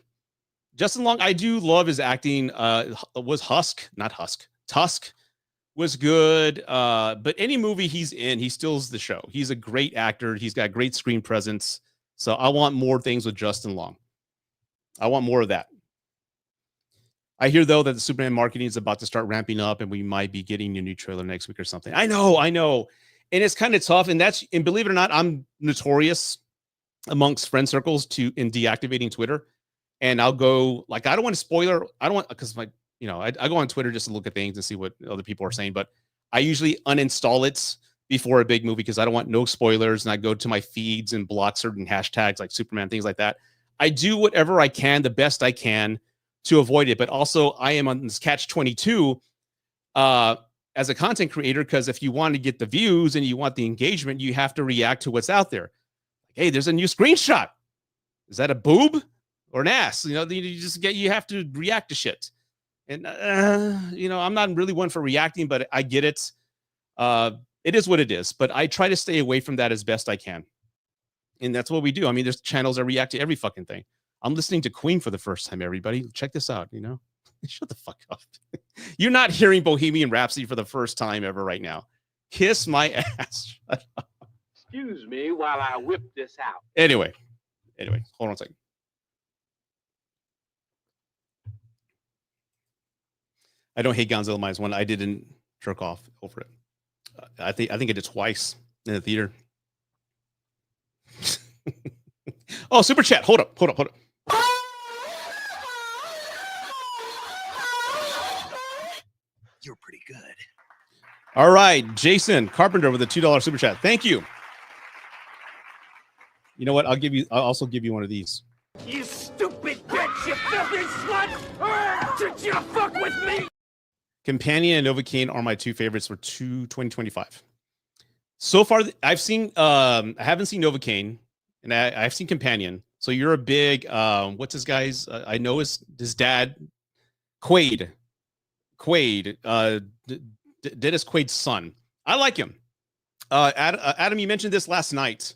Justin Long, I do love his acting. Was Tusk was good. But any movie he's in, he steals the show. He's a great actor. He's got great screen presence. So I want more things with Justin Long. I want more of that. I hear, though, that the Superman marketing is about to start ramping up and we might be getting a new trailer next week or something. I know. And it's kind of tough. And believe it or not, I'm notorious amongst friend circles in deactivating Twitter. And I'll go, like, I don't want to spoiler. I don't want, because I go on Twitter just to look at things and see what other people are saying. But I usually uninstall it before a big movie because I don't want no spoilers. And I go to my feeds and block certain hashtags like Superman, things like that. I do whatever I can, the best I can, to avoid it. But also I am on this catch-22 as a content creator, because if you want to get the views and you want the engagement, you have to react to what's out there. Hey, there's a new screenshot. Is that a boob or an ass? You have to react to shit. And, I'm not really one for reacting, but I get it. It is what it is. But I try to stay away from that as best I can. And that's what we do. I mean, there's channels that react to every fucking thing. I'm listening to Queen for the first time, everybody. Check this out, Shut the fuck up. You're not hearing Bohemian Rhapsody for the first time ever right now. Kiss my ass. Shut up. Excuse me while I whip this out. Anyway, hold on a second. I don't hate Godzilla -1. I didn't jerk off over it. I think I did twice in the theater. Oh, super chat. Hold up. You're pretty good. All right, Jason Carpenter with a $2 super chat. Thank you. You know what? I'll also give you one of these. You stupid bitch, you filthy slut! Did you fuck with me? Companion and Novocaine are my two favorites for 2025. So far, I've seen. I haven't seen Novocaine, and I've seen Companion. So you're a big. What's his guy's? I know his dad, Quaid. Dennis Quaid's son. I like him. Adam, you mentioned this last night.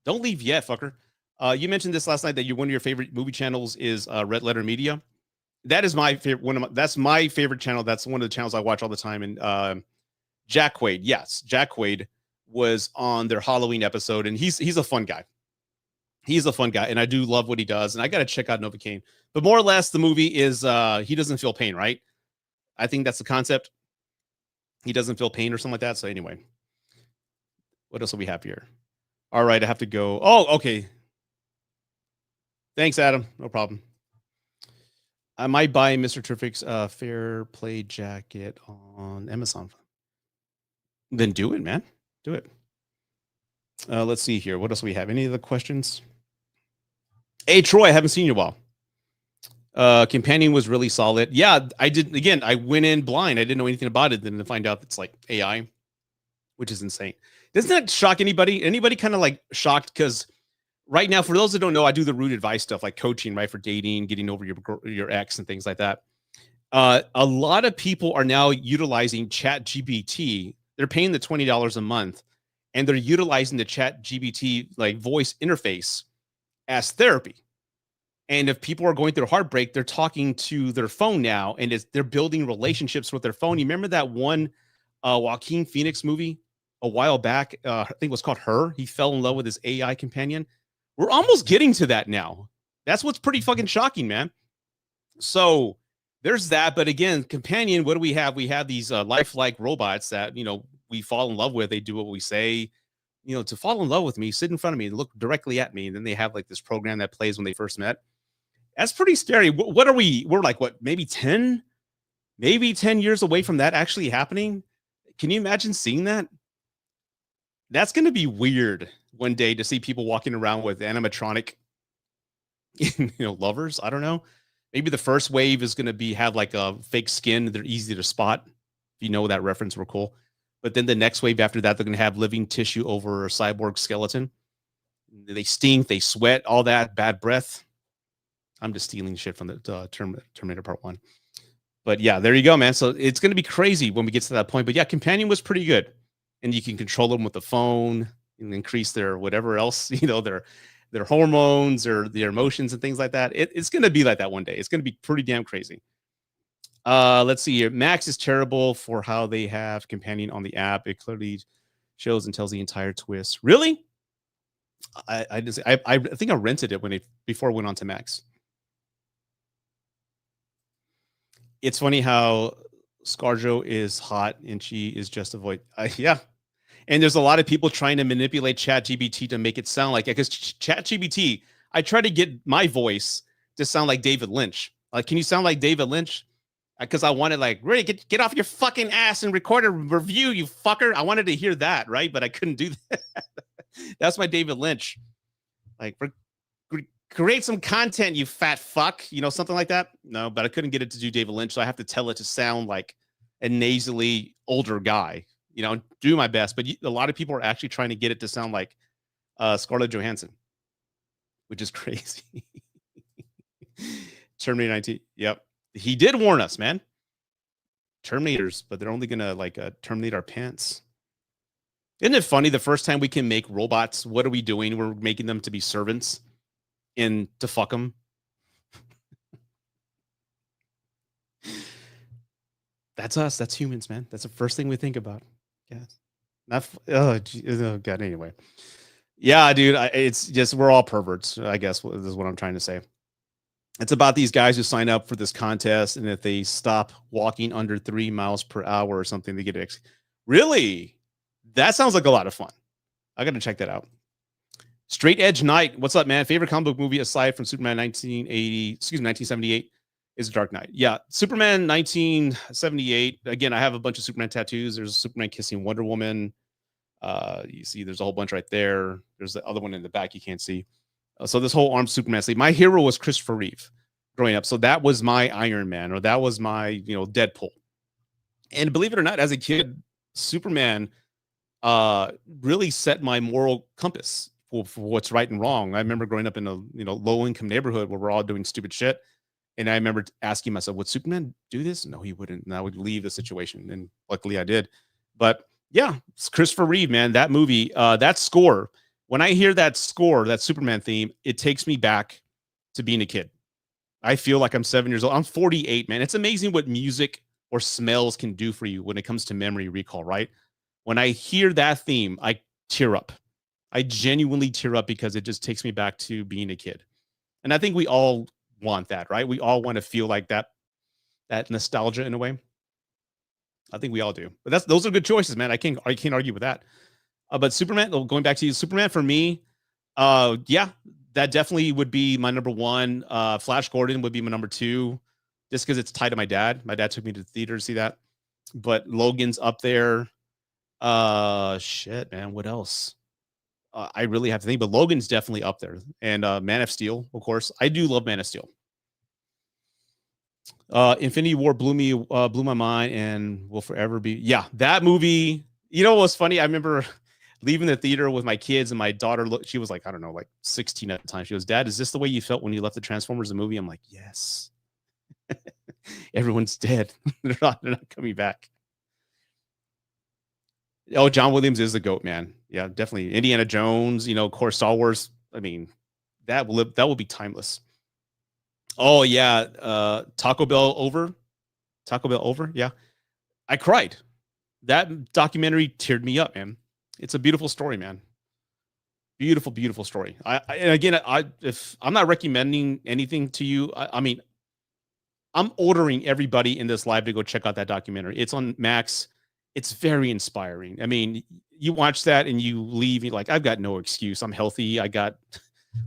Don't leave yet, fucker. You mentioned this last night that one of your favorite movie channels is Red Letter Media. That is my favorite. That's my favorite channel. That's one of the channels I watch all the time. And Jack Quaid, yes, Jack Quaid was on their Halloween episode, and he's a fun guy. He's a fun guy, and I do love what he does. And I got to check out Novocaine. But more or less, the movie is he doesn't feel pain, right? I think that's the concept. He doesn't feel pain or something like that. So anyway, what else do we have here? All right, I have to go. Oh, okay. Thanks, Adam. No problem. I might buy Mr. Terrific's Fair Play jacket on Amazon. Then do it, man. Do it. Let's see here. What else do we have? Any other questions? Hey, Troy, I haven't seen you in a while. Companion was really solid. Yeah, I did. Again, I went in blind. I didn't know anything about it. Then to find out it's like AI, which is insane. Doesn't that shock anybody? Anybody kind of like shocked? Because right now, for those that don't know, I do the root advice stuff like coaching, right, for dating, getting over your ex and things like that. A lot of people are now utilizing Chat GPT. They're paying the $20 a month, and they're utilizing the Chat GPT like voice interface as therapy. And if people are going through heartbreak, they're talking to their phone now, and they're building relationships with their phone. You remember that one Joaquin Phoenix movie a while back? I think it was called Her. He fell in love with his AI companion. We're almost getting to that now. That's what's pretty fucking shocking, man. So there's that. But again, companion, what do we have? We have these lifelike robots that, we fall in love with. They do what we say. To fall in love with me, sit in front of me, look directly at me. And then they have like this program that plays when they first met. That's pretty scary. What are we? We're like, what, maybe 10 years away from that actually happening? Can you imagine seeing that? That's going to be weird one day to see people walking around with animatronic, lovers. I don't know. Maybe the first wave is going to have like a fake skin. They're easy to spot. If you know that reference, we're cool. But then the next wave after that, they're going to have living tissue over a cyborg skeleton. They stink, they sweat, all that bad breath. I'm just stealing shit from the Terminator Part 1. But yeah, there you go, man. So it's going to be crazy when we get to that point. But yeah, Companion was pretty good. And you can control them with the phone and increase their whatever else, their hormones or their emotions and things like that. It's going to be like that one day. It's going to be pretty damn crazy. Let's see here. Max is terrible for how they have Companion on the app. It clearly shows and tells the entire twist. Really? I think I rented it before it went on to Max. It's funny how ScarJo is hot and she is just a voice. Yeah. And there's a lot of people trying to manipulate ChatGPT to make it sound like it. Because ChatGPT, I try to get my voice to sound like David Lynch. Like, can you sound like David Lynch? Because I wanted like, really, get off your fucking ass and record a review, you fucker. I wanted to hear that, right? But I couldn't do that. That's my David Lynch. Like, create some content, you fat fuck, something like that. No, but I couldn't get it to do David Lynch, so I have to tell it to sound like a nasally older guy. Do my best. But a lot of people are actually trying to get it to sound like Scarlett Johansson, which is crazy. Terminator 19. Yep, he did warn us, man. Terminators, but they're only gonna terminate our pants. Isn't it funny? The first time we can make robots, what are we doing? We're making them to be servants. And to fuck them. That's us. That's humans, man. That's the first thing we think about. Yeah. Oh God. Anyway. Yeah, dude. It's just, we're all perverts, I guess, is what I'm trying to say. It's about these guys who sign up for this contest, and if they stop walking under 3 miles per hour or something, they get Really? That sounds like a lot of fun. I got to check that out. Straight Edge Knight, what's up, man? Favorite comic book movie aside from Superman 1978 is Dark Knight. Yeah, Superman 1978. Again, I have a bunch of Superman tattoos. There's Superman kissing Wonder Woman. You see, there's a whole bunch right there. There's the other one in the back you can't see. So this whole armed Superman sleeve. My hero was Christopher Reeve growing up. So that was my Iron Man, or that was my Deadpool. And believe it or not, as a kid, Superman really set my moral compass for what's right and wrong. I remember growing up in a low income neighborhood where we're all doing stupid shit, and I remember asking myself, would Superman do this? No, he wouldn't. And I would leave the situation, and luckily I did. But yeah, it's Christopher Reeve, man. That movie, that score. When I hear that score, that Superman theme, it takes me back to being a kid. I feel like I'm 7 years old. I'm 48, man. It's amazing what music or smells can do for you when it comes to memory recall, right? When I hear that theme, I tear up. I genuinely tear up because it just takes me back to being a kid. And I think we all want that, right? We all want to feel like that nostalgia in a way. I think we all do. But those are good choices, man. I can't argue with that. But Superman, going back to you, Superman for me, yeah, that definitely would be my number one. Flash Gordon would be my number two, just because it's tied to my dad. My dad took me to the theater to see that. But Logan's up there. Shit, man. What else? I really have to think, but Logan's definitely up there. And Man of Steel, of course. I do love Man of Steel. Infinity War blew my mind and will forever be. Yeah, that movie. You know what's funny? I remember leaving the theater with my kids and my daughter. She was like, I don't know, like 16 at the time. She goes, "Dad, is this the way you felt when you left the Transformers the movie?" I'm like, "Yes." Everyone's dead. They're not coming back. Oh, John Williams is the GOAT, man. Yeah, definitely. Indiana Jones, of course, Star Wars. I mean, that will be timeless. Oh yeah, Taco Bell over. Taco Bell over. Yeah, I cried. That documentary teared me up, man. It's a beautiful story, man. Beautiful, beautiful story. And again, if I'm not recommending anything to you, I mean, I'm ordering everybody in this live to go check out that documentary. It's on Max. It's very inspiring. I mean, you watch that and you leave, you're like, I've got no excuse. I'm healthy. I got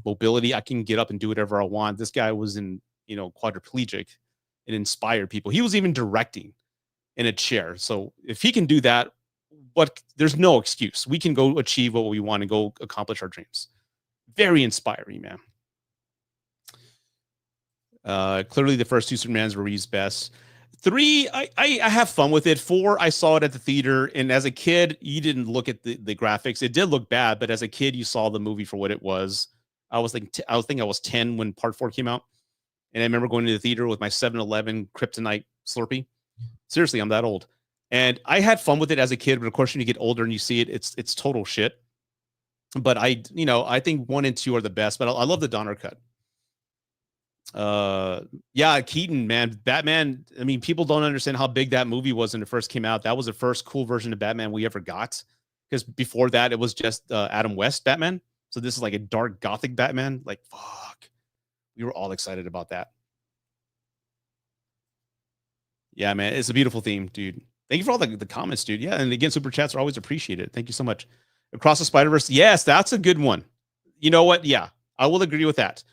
mobility. I can get up and do whatever I want. This guy was quadriplegic and inspired people. He was even directing in a chair. So if he can do that, there's no excuse. We can go achieve what we want and go accomplish our dreams. Very inspiring, man. Clearly the first two Supermans were Reeves' best. 3, I have fun with it. 4, I saw it at the theater, and as a kid, you didn't look at the graphics. It did look bad, but as a kid, you saw the movie for what it was. I was 10 when Part 4 came out, and I remember going to the theater with my 7-Eleven Kryptonite Slurpee. Seriously, I'm that old, and I had fun with it as a kid. But of course, when you get older and you see it, it's total shit. But I think 1 and 2 are the best. But I love the Donner cut. Yeah, Keaton, man, Batman. I mean, people don't understand how big that movie was when it first came out. That was the first cool version of Batman we ever got, because before that it was just Adam West Batman. So this is like a dark gothic Batman. Like, fuck, we were all excited about that. Yeah, man, it's a beautiful theme, dude. Thank you for all the comments, dude. Yeah, and again, super chats are always appreciated. Thank you so much. Across the Spider-Verse, yes, that's a good one. You know what? Yeah, I will agree with that.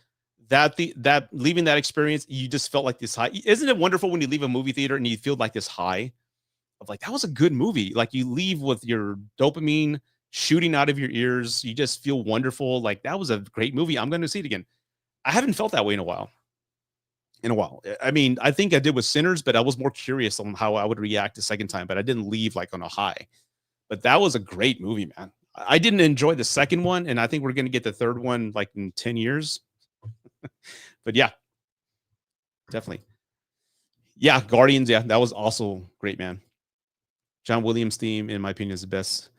That leaving that experience, you just felt like this high. Isn't it wonderful when you leave a movie theater and you feel like this high of like, that was a good movie? Like, you leave with your dopamine shooting out of your ears. You just feel wonderful. Like, that was a great movie. I'm going to see it again. I haven't felt that way in a while. I mean, I think I did with Sinners, but I was more curious on how I would react the second time, but I didn't leave like on a high. But that was a great movie, man. I didn't enjoy the second one, and I think we're going to get the third one like in 10 years. But yeah, definitely. Yeah, Guardians. Yeah, that was also great, man. John Williams' theme, in my opinion, is the best.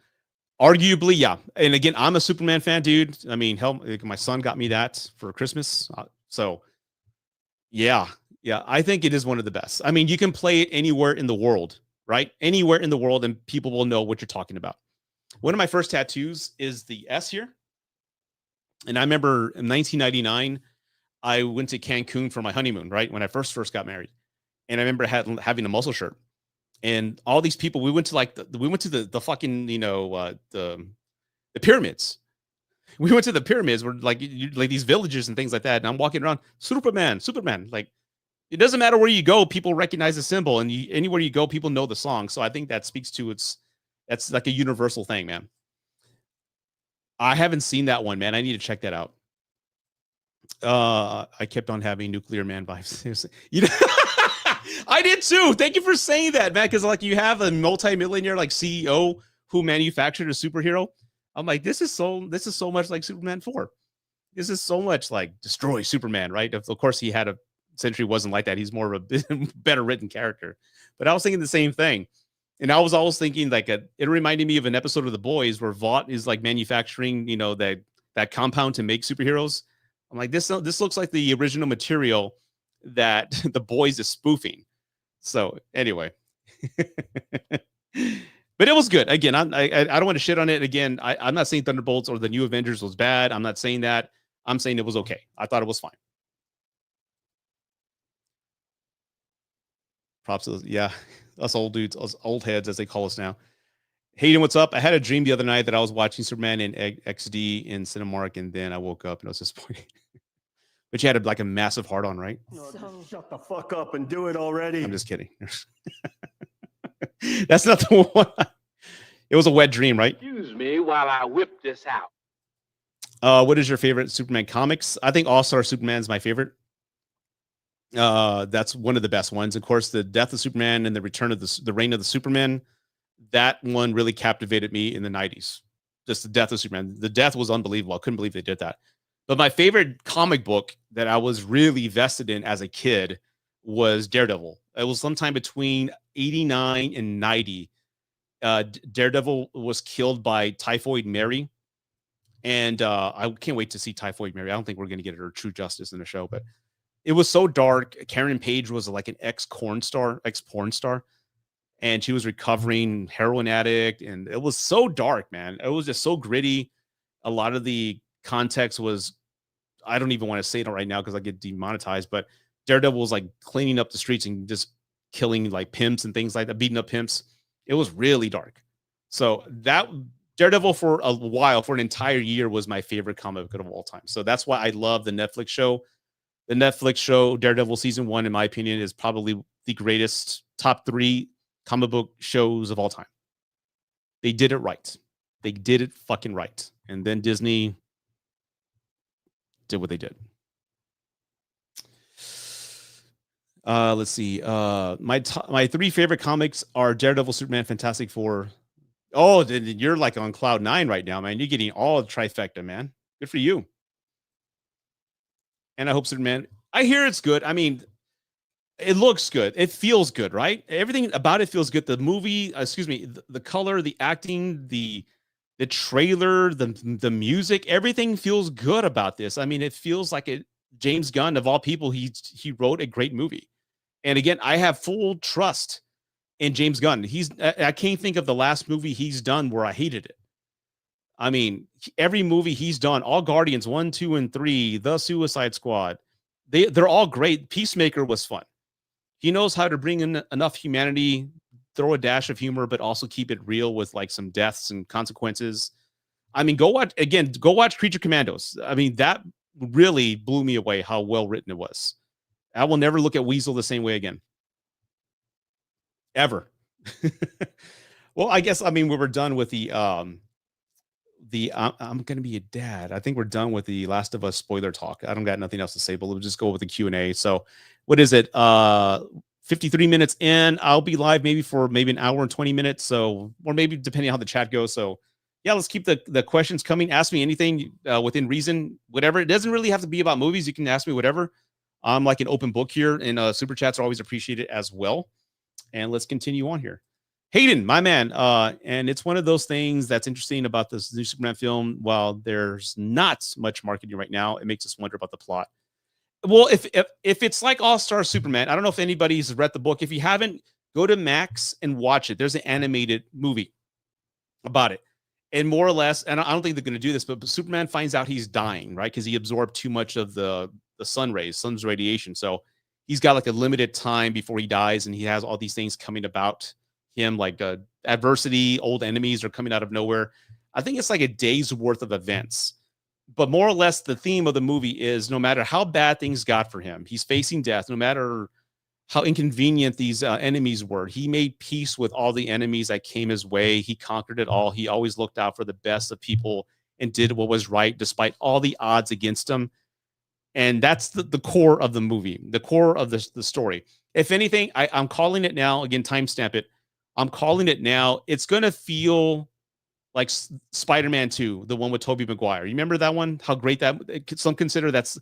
Arguably, yeah. And again, I'm a Superman fan, dude. I mean, hell, my son got me that for Christmas. So yeah, I think it is one of the best. I mean, you can play it anywhere in the world, right? Anywhere in the world, and people will know what you're talking about. One of my first tattoos is the S here. And I remember in 1999, I went to Cancun for my honeymoon, right? When I first got married. And I remember having a muscle shirt. And all these people, we went to the fucking, the pyramids. We went to the pyramids where like these villages and things like that. And I'm walking around, Superman. Like, it doesn't matter where you go, people recognize the symbol, and anywhere you go, people know the song. So I think that speaks to that's like a universal thing, man. I haven't seen that one, man. I need to check that out. I kept on having Nuclear Man vibes. I did too. Thank you for saying that, man. Because like, you have a multi-millionaire like CEO who manufactured a superhero. I'm like, this is so much like Superman 4. This is so much like destroy Superman, right? Of course, he had a Sentry wasn't like that. He's more of a better written character. But I was thinking the same thing. And I was always thinking like it reminded me of an episode of The Boys where Vought is like manufacturing, that compound to make superheroes. I'm like, this looks like the original material that The Boys is spoofing. So anyway, but it was good. Again, I don't want to shit on it. Again, I'm not saying Thunderbolts or the New Avengers was bad. I'm not saying that. I'm saying it was okay. I thought it was fine. Props to us old dudes, us old heads, as they call us now. Hayden, what's up? I had a dream the other night that I was watching Superman in XD in Cinemark, and then I woke up and I was disappointed. But you had a massive heart on, right? No, shut the fuck up and do it already. I'm just kidding. That's not the one. It was a wet dream, right? Excuse me while I whip this out. What is your favorite Superman comics? I think All-Star Superman is my favorite. That's one of the best ones. Of course, the Death of Superman and the Return of the Reign of the Superman. That one really captivated me in the 90s. Just the Death of Superman. The death was unbelievable. I couldn't believe they did that. But my favorite comic book that I was really vested in as a kid was Daredevil. It was sometime between 89 and 90. Daredevil was killed by Typhoid Mary. And I can't wait to see Typhoid Mary. I don't think we're going to get her true justice in the show, but it was so dark. Karen Page was like an ex-porn star, and she was recovering heroin addict. And it was so dark, man. It was just so gritty. A lot of the context was, I don't even want to say it right now because I get demonetized, but Daredevil was like cleaning up the streets and just killing like pimps and things like that, beating up pimps. It was really dark. So that Daredevil for a while, for an entire year, was my favorite comic book of all time. So that's why I love the Netflix show. The Netflix show Daredevil season 1, in my opinion, is probably the greatest top 3 comic book shows of all time. They did it right. They did it fucking right. And then Disney did what they did. Let's see. My 3 favorite comics are Daredevil, Superman, Fantastic Four. Oh, you're like on cloud 9 right now, man. You're getting all trifecta, man. Good for you. And I hope Superman. I hear it's good. I mean, it looks good. It feels good, right? Everything about it feels good. The movie, the color, the acting, the trailer, the music, everything feels good about this. I mean, it feels like James Gunn, of all people, he wrote a great movie. And again, I have full trust in James Gunn. I can't think of the last movie he's done where I hated it. I mean, every movie he's done, all Guardians 1, 2, and 3, The Suicide Squad, they're all great. Peacemaker was fun. He knows how to bring in enough humanity, throw a dash of humor, but also keep it real with like some deaths and consequences. I mean, go watch Creature Commandos. I mean, that really blew me away how well written it was. I will never look at Weasel the same way again. Ever. Well, I guess, I mean, we were done with I'm gonna be a dad. I think we're done with the Last of Us spoiler talk. I don't got nothing else to say, but we'll just go with the Q&A. So what is it? 53 minutes in. I'll be live maybe for an hour and 20 minutes. So, or maybe depending on how the chat goes. So yeah, let's keep the questions coming. Ask me anything within reason, whatever. It doesn't really have to be about movies. You can ask me whatever. I'm like an open book here, and super chats are always appreciated as well. And let's continue on here. Hayden, my man, and it's one of those things that's interesting about this new Superman film. While there's not much marketing right now, it makes us wonder about the plot. Well, if it's like All-Star Superman, I don't know if anybody's read the book. If you haven't, go to Max and watch it. There's an animated movie about it. And more or less, and I don't think they're going to do this, but Superman finds out he's dying, right? Because he absorbed too much of the sun's radiation. So he's got like a limited time before he dies, and he has all these things coming about him, like adversity, old enemies are coming out of nowhere. I think it's like a day's worth of events. But more or less, the theme of the movie is no matter how bad things got for him, he's facing death, no matter how inconvenient these enemies were. He made peace with all the enemies that came his way. He conquered it all. He always looked out for the best of people and did what was right, despite all the odds against him. And that's the core of the movie, the core of the story. If anything, I'm calling it now, again, timestamp it. I'm calling it now. It's going to feel like Spider-Man 2, the one with Tobey Maguire. You remember that one? How great that, some consider that's,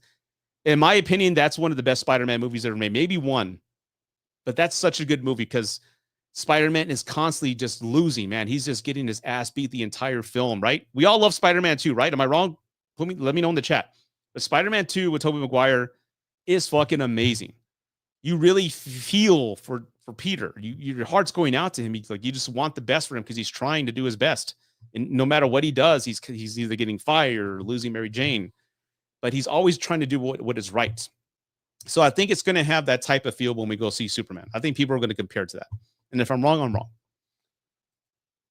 in my opinion, that's one of the best Spider-Man movies ever made. Maybe one, but that's such a good movie because Spider-Man is constantly just losing, man. He's just getting his ass beat the entire film, right? We all love Spider-Man 2, right? Am I wrong? Let me know in the chat. But Spider-Man 2 with Tobey Maguire is fucking amazing. You really feel for Peter. Your heart's going out to him. You just want the best for him because he's trying to do his best. And no matter what he does, he's either getting fired or losing Mary Jane. But he's always trying to do what is right. So I think it's going to have that type of feel when we go see Superman. I think people are going to compare it to that. And if I'm wrong, I'm wrong.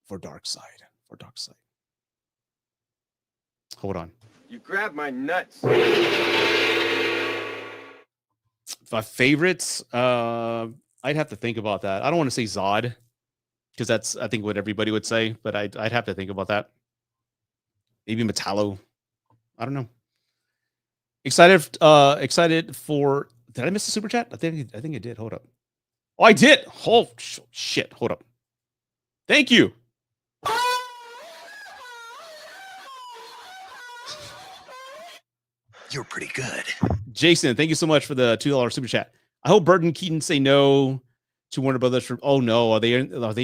For Darkseid. Hold on. You grabbed my nuts. My favorites, I'd have to think about that. I don't want to say Zod because that's, I think, what everybody would say, but I'd have to think about that. Maybe Metallo. I don't know. Excited for Did I miss the super chat? I think I did. Hold up. Oh, I did. Oh shit. Hold up. Thank you. You're pretty good. Jason, thank you so much for the $2 super chat. I hope Burton Keaton say no to Warner Brothers for. Oh no, are they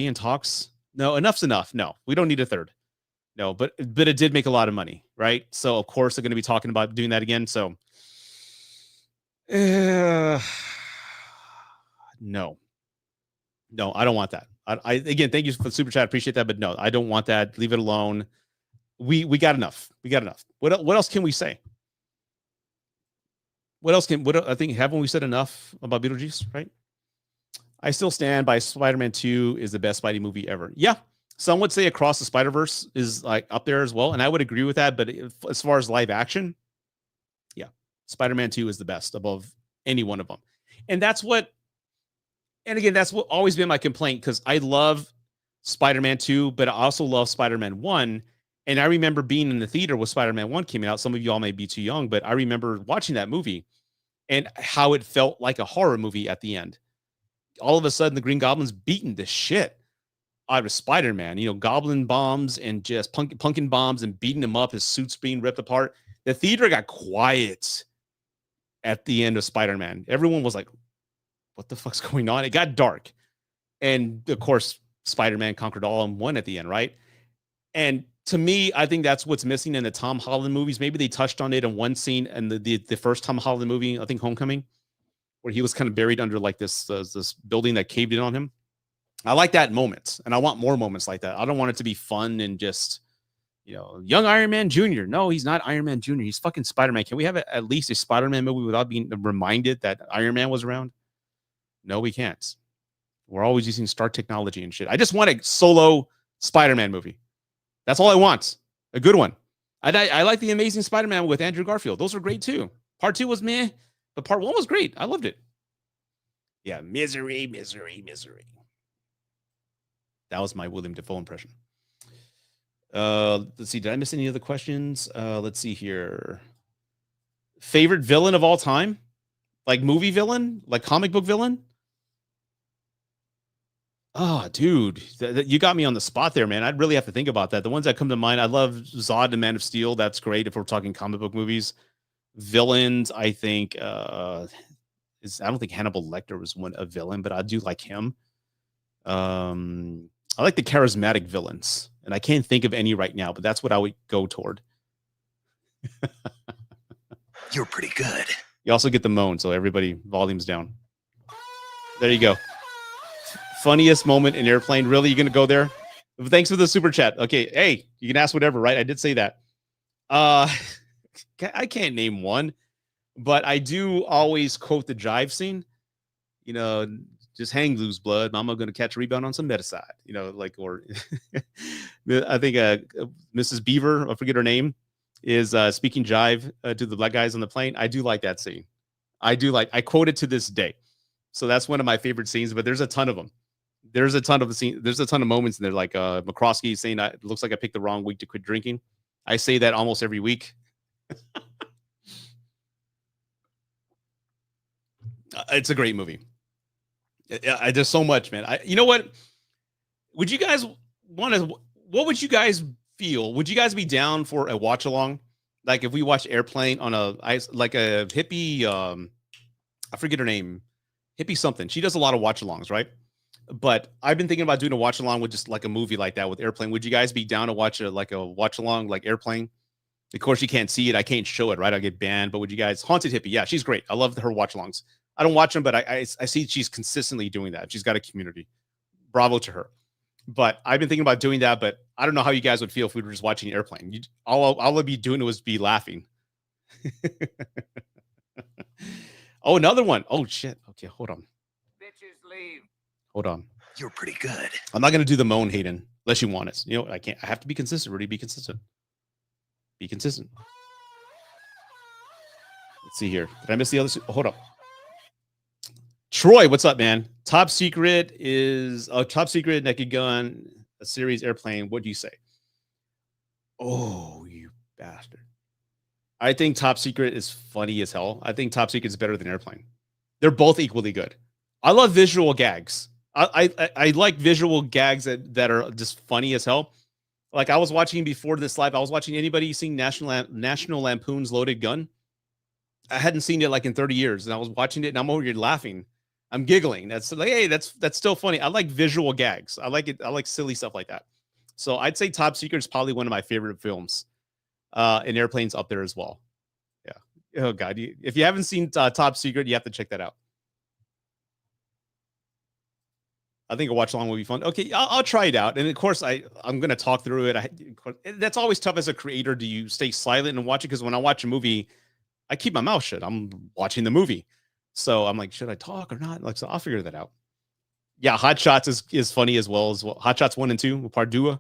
in talks? No, enough's enough. No, we don't need a third. No, but it did make a lot of money, right? So of course they're going to be talking about doing that again. So no, I don't want that. I again, thank you for the super chat. Appreciate that, but no, I don't want that. Leave it alone. We got enough. We got enough. What else can we say? I think, haven't we said enough about Beetlejuice, right? I still stand by Spider-Man 2 is the best Spidey movie ever. Yeah. Some would say Across the Spider-Verse is like up there as well. And I would agree with that. But as far as live action, yeah, Spider-Man 2 is the best above any one of them. And that's what always been my complaint, because I love Spider-Man 2, but I also love Spider-Man 1. And I remember being in the theater when Spider-Man 1 came out. Some of you all may be too young, but I remember watching that movie and how it felt like a horror movie at the end. All of a sudden, the Green Goblin's beating the shit out of Spider-Man. You know, goblin bombs and just pumpkin bombs and beating him up, his suit's being ripped apart. The theater got quiet at the end of Spider-Man. Everyone was like, what the fuck's going on? It got dark. And of course, Spider-Man conquered all and won at the end, right? And to me, I think that's what's missing in the Tom Holland movies. Maybe they touched on it in one scene in the first Tom Holland movie, I think Homecoming, where he was kind of buried under like this building that caved in on him. I like that moment, and I want more moments like that. I don't want it to be fun and just, you know, young Iron Man Jr. No, he's not Iron Man Jr. He's fucking Spider-Man. Can we have at least a Spider-Man movie without being reminded that Iron Man was around? No, we can't. We're always using Stark technology and shit. I just want a solo Spider-Man movie. That's all I want. A good one. I like the Amazing Spider-Man with Andrew Garfield. Those were great too. Part 2 was meh, but part 1 was great. I loved it. Yeah, misery. That was my William Dafoe impression. Let's see. Did I miss any other questions? Let's see here. Favorite villain of all time? Like movie villain? Like comic book villain? Oh, dude, you got me on the spot there, man. I'd really have to think about that. The ones that come to mind, I love Zod and Man of Steel. That's great if we're talking comic book movies. Villains, I think, I don't think Hannibal Lecter was a villain, but I do like him. I like the charismatic villains, and I can't think of any right now, but that's what I would go toward. You're pretty good. You also get the moan, so everybody, volumes down. There you go. Funniest moment in Airplane. Really? You're going to go there? Thanks for the super chat. Okay. Hey, you can ask whatever, right? I did say that. I can't name one, but I do always quote the jive scene. You know, just hang loose, blood. Mama going to catch a rebound on some Meticide. You know, like, or I think Mrs. Beaver, I forget her name, is speaking jive to the black guys on the plane. I do like that scene. I quote it to this day. So that's one of my favorite scenes, but there's a ton of them. There's a ton of moments in there, like McCroskey saying, "It looks like I picked the wrong week to quit drinking." I say that almost every week. It's a great movie. I just so much, man. You know what? Would you guys want to? What would you guys feel? Would you guys be down for a watch along? Like if we watch Airplane on a hippie, I forget her name, hippie something. She does a lot of watch alongs, right? But I've been thinking about doing a watch along with just like a movie like that with Airplane. Would you guys be down to watch a watch along like Airplane? Of course, you can't see it. I can't show it, right? I'll get banned. But would you guys? Haunted Hippie, yeah, she's great. I love her watch alongs. I don't watch them, but I see she's consistently doing that. She's got a community. Bravo to her. But I've been thinking about doing that, but I don't know how you guys would feel if we were just watching Airplane. All I'd be doing was be laughing. Oh, another one. Oh, shit. Okay, hold on. Bitches leave. Hold on. You're pretty good. I'm not going to do the moan, Hayden, unless you want it. You know, I can't. I have to be consistent, Rudy. Be consistent. Be consistent. Let's see here. Did I miss the other? Hold up. Troy, what's up, man? Top Secret is Top Secret, Naked Gun, a series Airplane. What do you say? Oh, you bastard. I think Top Secret is funny as hell. I think Top Secret is better than Airplane. They're both equally good. I love visual gags. I like visual gags that are just funny as hell. Like I was watching before this live, I was watching anybody seen National Lampoon's Loaded Gun. I hadn't seen it like in 30 years, and I was watching it, and I'm over here laughing. I'm giggling. That's like, hey, that's still funny. I like visual gags. I like it. I like silly stuff like that. So I'd say Top Secret is probably one of my favorite films. And Airplane's up there as well. Yeah. Oh God, if you haven't seen Top Secret, you have to check that out. I think a watch along will be fun. Okay, I'll try it out. And of course, I'm going to talk through it. That's always tough as a creator. Do you stay silent and watch it? Because when I watch a movie, I keep my mouth shut. I'm watching the movie. So I'm like, should I talk or not? Like, so I'll figure that out. Yeah, Hot Shots is funny as well. Hot Shots 1 and 2 with Pardua.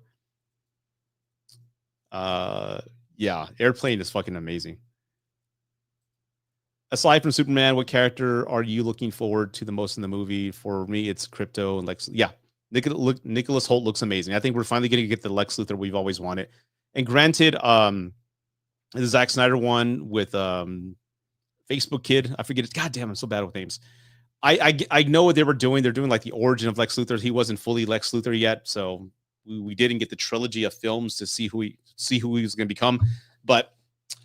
Yeah, Airplane is fucking amazing. Aside from Superman, what character are you looking forward to the most in the movie? For me, it's Crypto and Lex. Yeah, Nicholas Hoult looks amazing. I think we're finally going to get the Lex Luthor we've always wanted. And granted, the Zack Snyder one with Facebook Kid, I forget it. God damn, I'm so bad with names. I know what they were doing. They're doing like the origin of Lex Luthor. He wasn't fully Lex Luthor yet, so we didn't get the trilogy of films to see who he was going to become. But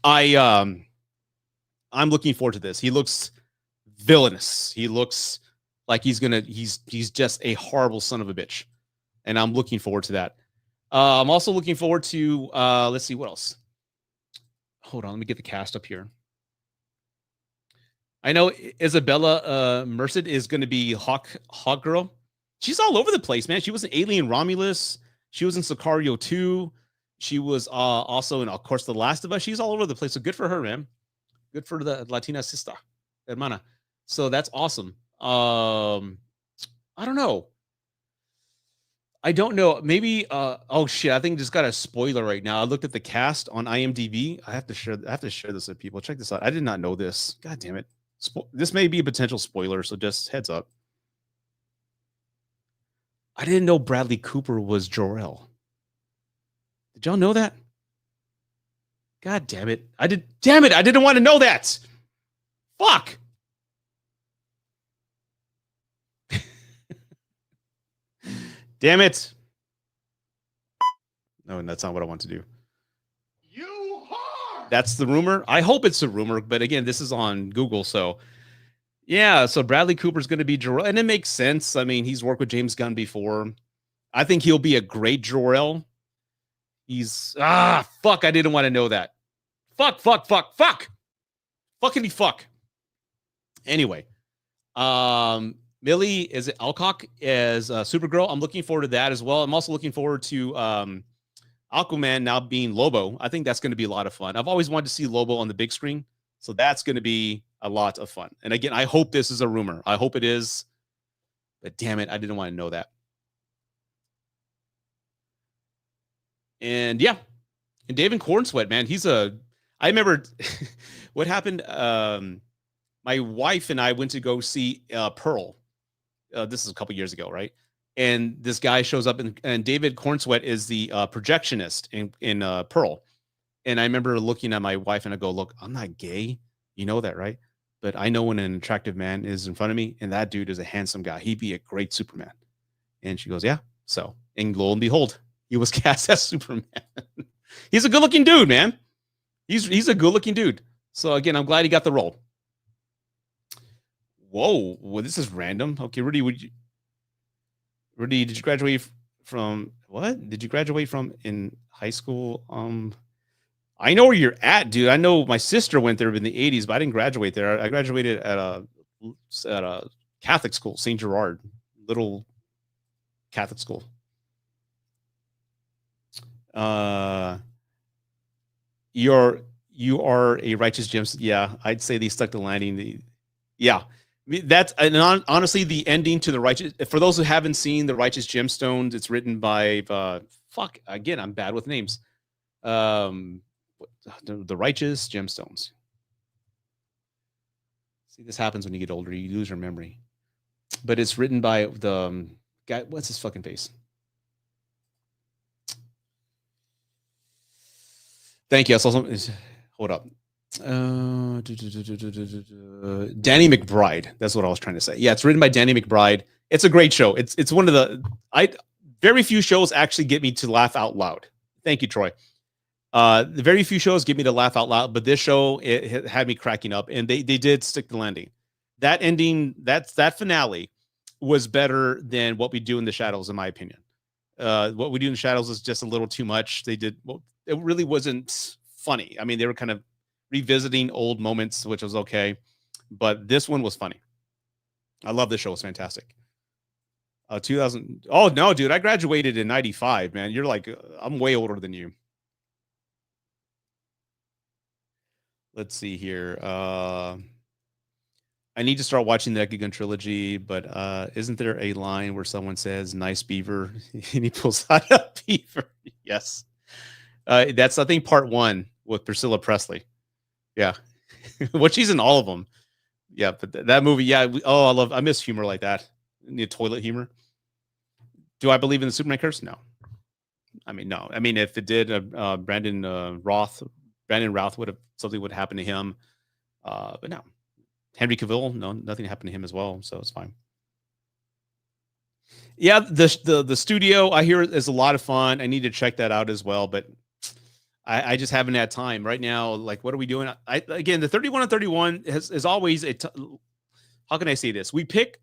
I'm looking forward to this. He looks villainous. He looks like he's just a horrible son of a bitch. And I'm looking forward to that. I'm also looking forward to let's see what else. Hold on, let me get the cast up here. I know Isabella Merced is going to be Hawk Girl. She's all over the place, man. She was in Alien Romulus. She was in Sicario 2. She was also in, of course, The Last of Us. She's all over the place. So good for her, man. Good for the Latina sister, hermana. So that's awesome. I don't know. Maybe oh shit, I think just got a spoiler right now. I looked at the cast on IMDb. I have to share this with people. Check this out. I did not know this. God damn it. This may be a potential spoiler, so just heads up. I didn't know Bradley Cooper was Jor-El. Did y'all know that? God damn it. I didn't want to know that. Fuck. Damn it. No, that's not what I want to do. You whore! That's the rumor. I hope it's a rumor, but again, this is on Google, so yeah. So Bradley Cooper's going to be Jor-El, and it makes sense. I mean, he's worked with James Gunn before. I think he'll be a great Jor-El. He's fuck. I didn't want to know that. Fuck. Fuckity fuck. Anyway, Millie is it Alcock as Supergirl. I'm looking forward to that as well. I'm also looking forward to Aquaman now being Lobo. I think that's going to be a lot of fun. I've always wanted to see Lobo on the big screen, so that's going to be a lot of fun. And again, I hope this is a rumor. I hope it is, but damn it, I didn't want to know that. And yeah, and David Cornsweet, man, I remember what happened. My wife and I went to go see Pearl. This is a couple years ago, right? And this guy shows up, and David Cornsweet is the projectionist in Pearl. And I remember looking at my wife and I go, "Look, I'm not gay, you know that, right? But I know when an attractive man is in front of me, and that dude is a handsome guy. He'd be a great Superman." And she goes, "Yeah." So, and lo and behold, he was cast as Superman. He's a good-looking dude, man. He's a good-looking dude. So again, I'm glad he got the role. Whoa, well, this is random. Okay, Rudy, did you graduate from what? Did you graduate from in high school? I know where you're at, dude. I know my sister went there in the 80s, but I didn't graduate there. I graduated at a Catholic school, St. Gerard, little Catholic school. You are a righteous gem. Yeah, I'd say they stuck the landing. Yeah. That's honestly the ending to the righteous. For those who haven't seen the Righteous Gemstones, it's written by fuck again. I'm bad with names. The Righteous Gemstones. See, this happens when you get older. You lose your memory. But it's written by the guy. What's his fucking face? Thank you. I saw something. Hold up. Danny McBride. That's what I was trying to say. Yeah, it's written by Danny McBride. It's a great show. It's one of the very few shows actually get me to laugh out loud. Thank you, Troy. The very few shows get me to laugh out loud, but this show it had me cracking up, and they did stick the landing. That ending, that finale, was better than What We Do in the Shadows, in my opinion. What We Do in the Shadows is just a little too much. They did well, it really wasn't funny. I mean, they were kind of revisiting old moments, which was okay, but this one was funny. I love this show. It's fantastic. 2000. Oh no, dude, I graduated in 95, man. You're like, I'm way older than you. Let's see here. I need to start watching the Ekugun trilogy, but isn't there a line where someone says "nice beaver" and he pulls out a beaver? Yes, that's I think part 1 with Priscilla Presley. Yeah, well, she's in all of them. Yeah, but that movie, yeah. I miss humor like that. The toilet humor. Do I believe in the Superman curse? No. I mean, no. I mean, if it did, Brandon Routh would have something would happen to him. But no. Henry Cavill, no, nothing happened to him as well, so it's fine. Yeah, the studio I hear is a lot of fun. I need to check that out as well, but I just haven't had time right now. Like, what are we doing? Again, the 31 and 31 is always how can I say this? We pick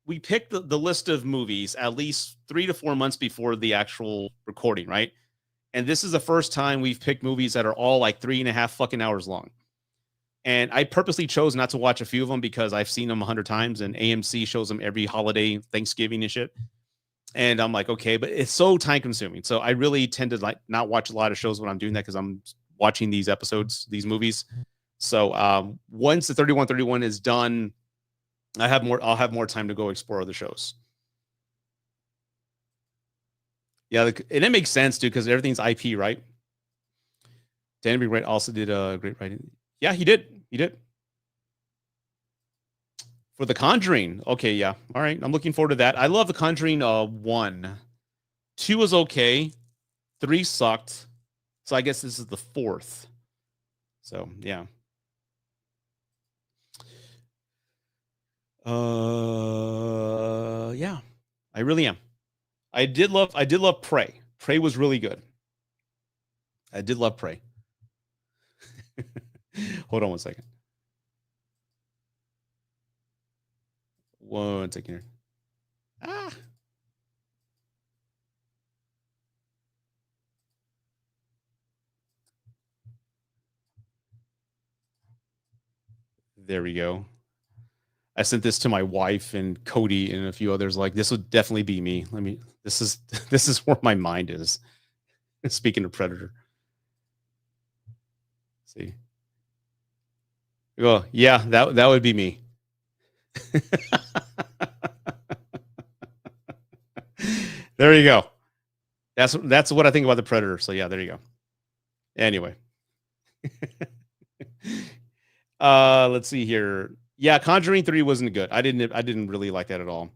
the list of movies at least 3 to 4 months before the actual recording, right? And this is the first time we've picked movies that are all like 3.5 fucking hours long. And I purposely chose not to watch a few of them because I've seen them 100 times, and AMC shows them every holiday, Thanksgiving and shit. And I'm like, okay, but it's so time consuming. So I really tend to like not watch a lot of shows when I'm doing that because I'm watching these episodes, these movies. So once the 31 is done, I'll have more time to go explore other shows. Yeah, and it makes sense too because everything's IP, right? Danny McBride also did a great writing. Yeah, he did. For The Conjuring. Okay, yeah. All right. I'm looking forward to that. I love The Conjuring 1. 2 was okay. 3 sucked. So I guess this is the 4th. So, yeah. Yeah. I really am. I did love Prey. Prey was really good. I did love Prey. Hold on one second. One second here. There we go. I sent this to my wife and Cody and a few others. Like, this would definitely be me. This is where my mind is. Speaking of Predator. Let's see. Oh, yeah, that would be me. There you go. That's what I think about the Predator. So yeah, there you go. Anyway. Let's see here. Yeah, Conjuring 3 wasn't good. I didn't really like that at all.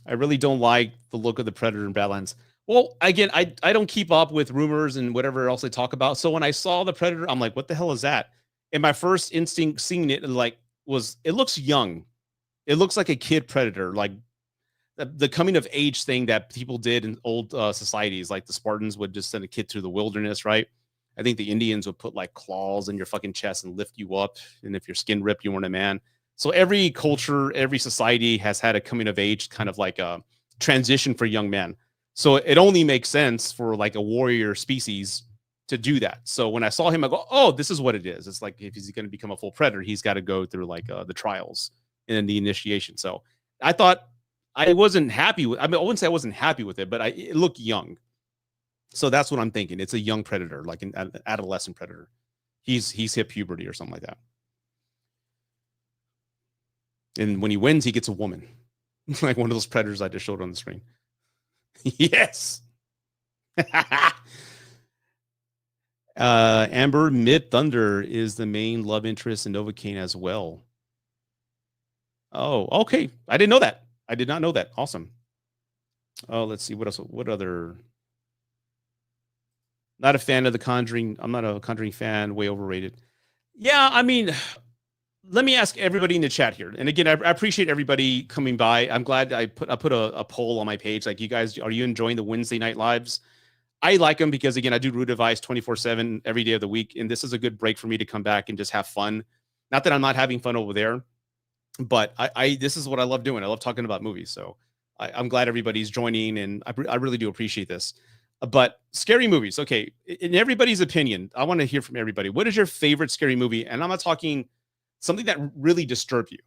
I really don't like the look of the Predator in Badlands. Well, again, I don't keep up with rumors and whatever else they talk about. So when I saw the Predator, I'm like, what the hell is that? And my first instinct seeing it it looks young. It looks like a kid Predator, like the coming of age thing that people did in old societies. Like the Spartans would just send a kid through the wilderness, right? I think the Indians would put like claws in your fucking chest and lift you up. And if your skin ripped, you weren't a man. So every culture, every society has had a coming of age kind of like a transition for young men. So it only makes sense for like a warrior species to do that. So when I saw him, I go, oh, this is what it is. It's like if he's going to become a full predator, he's got to go through like the trials and the initiation. So I thought I wasn't happy with. I mean, I wouldn't say I wasn't happy with it, but it looked young. So that's what I'm thinking. It's a young predator, like an adolescent predator. He's hit puberty or something like that. And when he wins, he gets a woman, like one of those predators I just showed on the screen. Yes. Amber Mid Thunder is the main love interest in Novocaine as well. Oh, okay. I didn't know that. I did not know that. Awesome. Oh, let's see what else. What other? Not a fan of The Conjuring. I'm not a Conjuring fan. Way overrated. Yeah, I mean, let me ask everybody in the chat here. And again, I appreciate everybody coming by. I'm glad I put a poll on my page. Like, you guys, are you enjoying the Wednesday night lives? I like them because, again, I do Root Advice 24/7 every day of the week, and this is a good break for me to come back and just have fun. Not that I'm not having fun over there, but I this is what I love doing. I love talking about movies. So I'm glad everybody's joining, and I really do appreciate this. But scary movies, okay. In everybody's opinion, I want to hear from everybody. What is your favorite scary movie? And I'm not talking something that really disturbed you.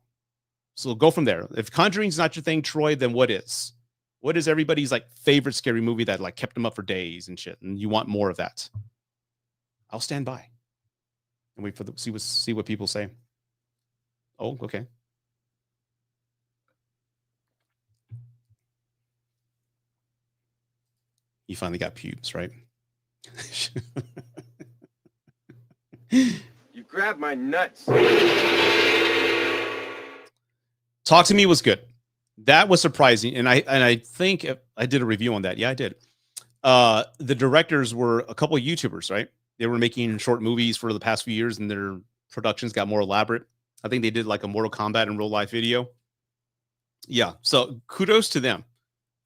So go from there. If Conjuring's not your thing, Troy, then what is? What is everybody's like favorite scary movie that like kept them up for days and shit, and you want more of that? I'll stand by and wait for the see what people say. Oh, okay. He finally got pubes, right? You grabbed my nuts. Talk to Me was good. That was surprising, and I think I did a review on that. Yeah, I did. The directors were a couple of YouTubers, right? They were making short movies for the past few years, and their productions got more elaborate. I think they did like a Mortal Kombat in real life video. Yeah, so kudos to them.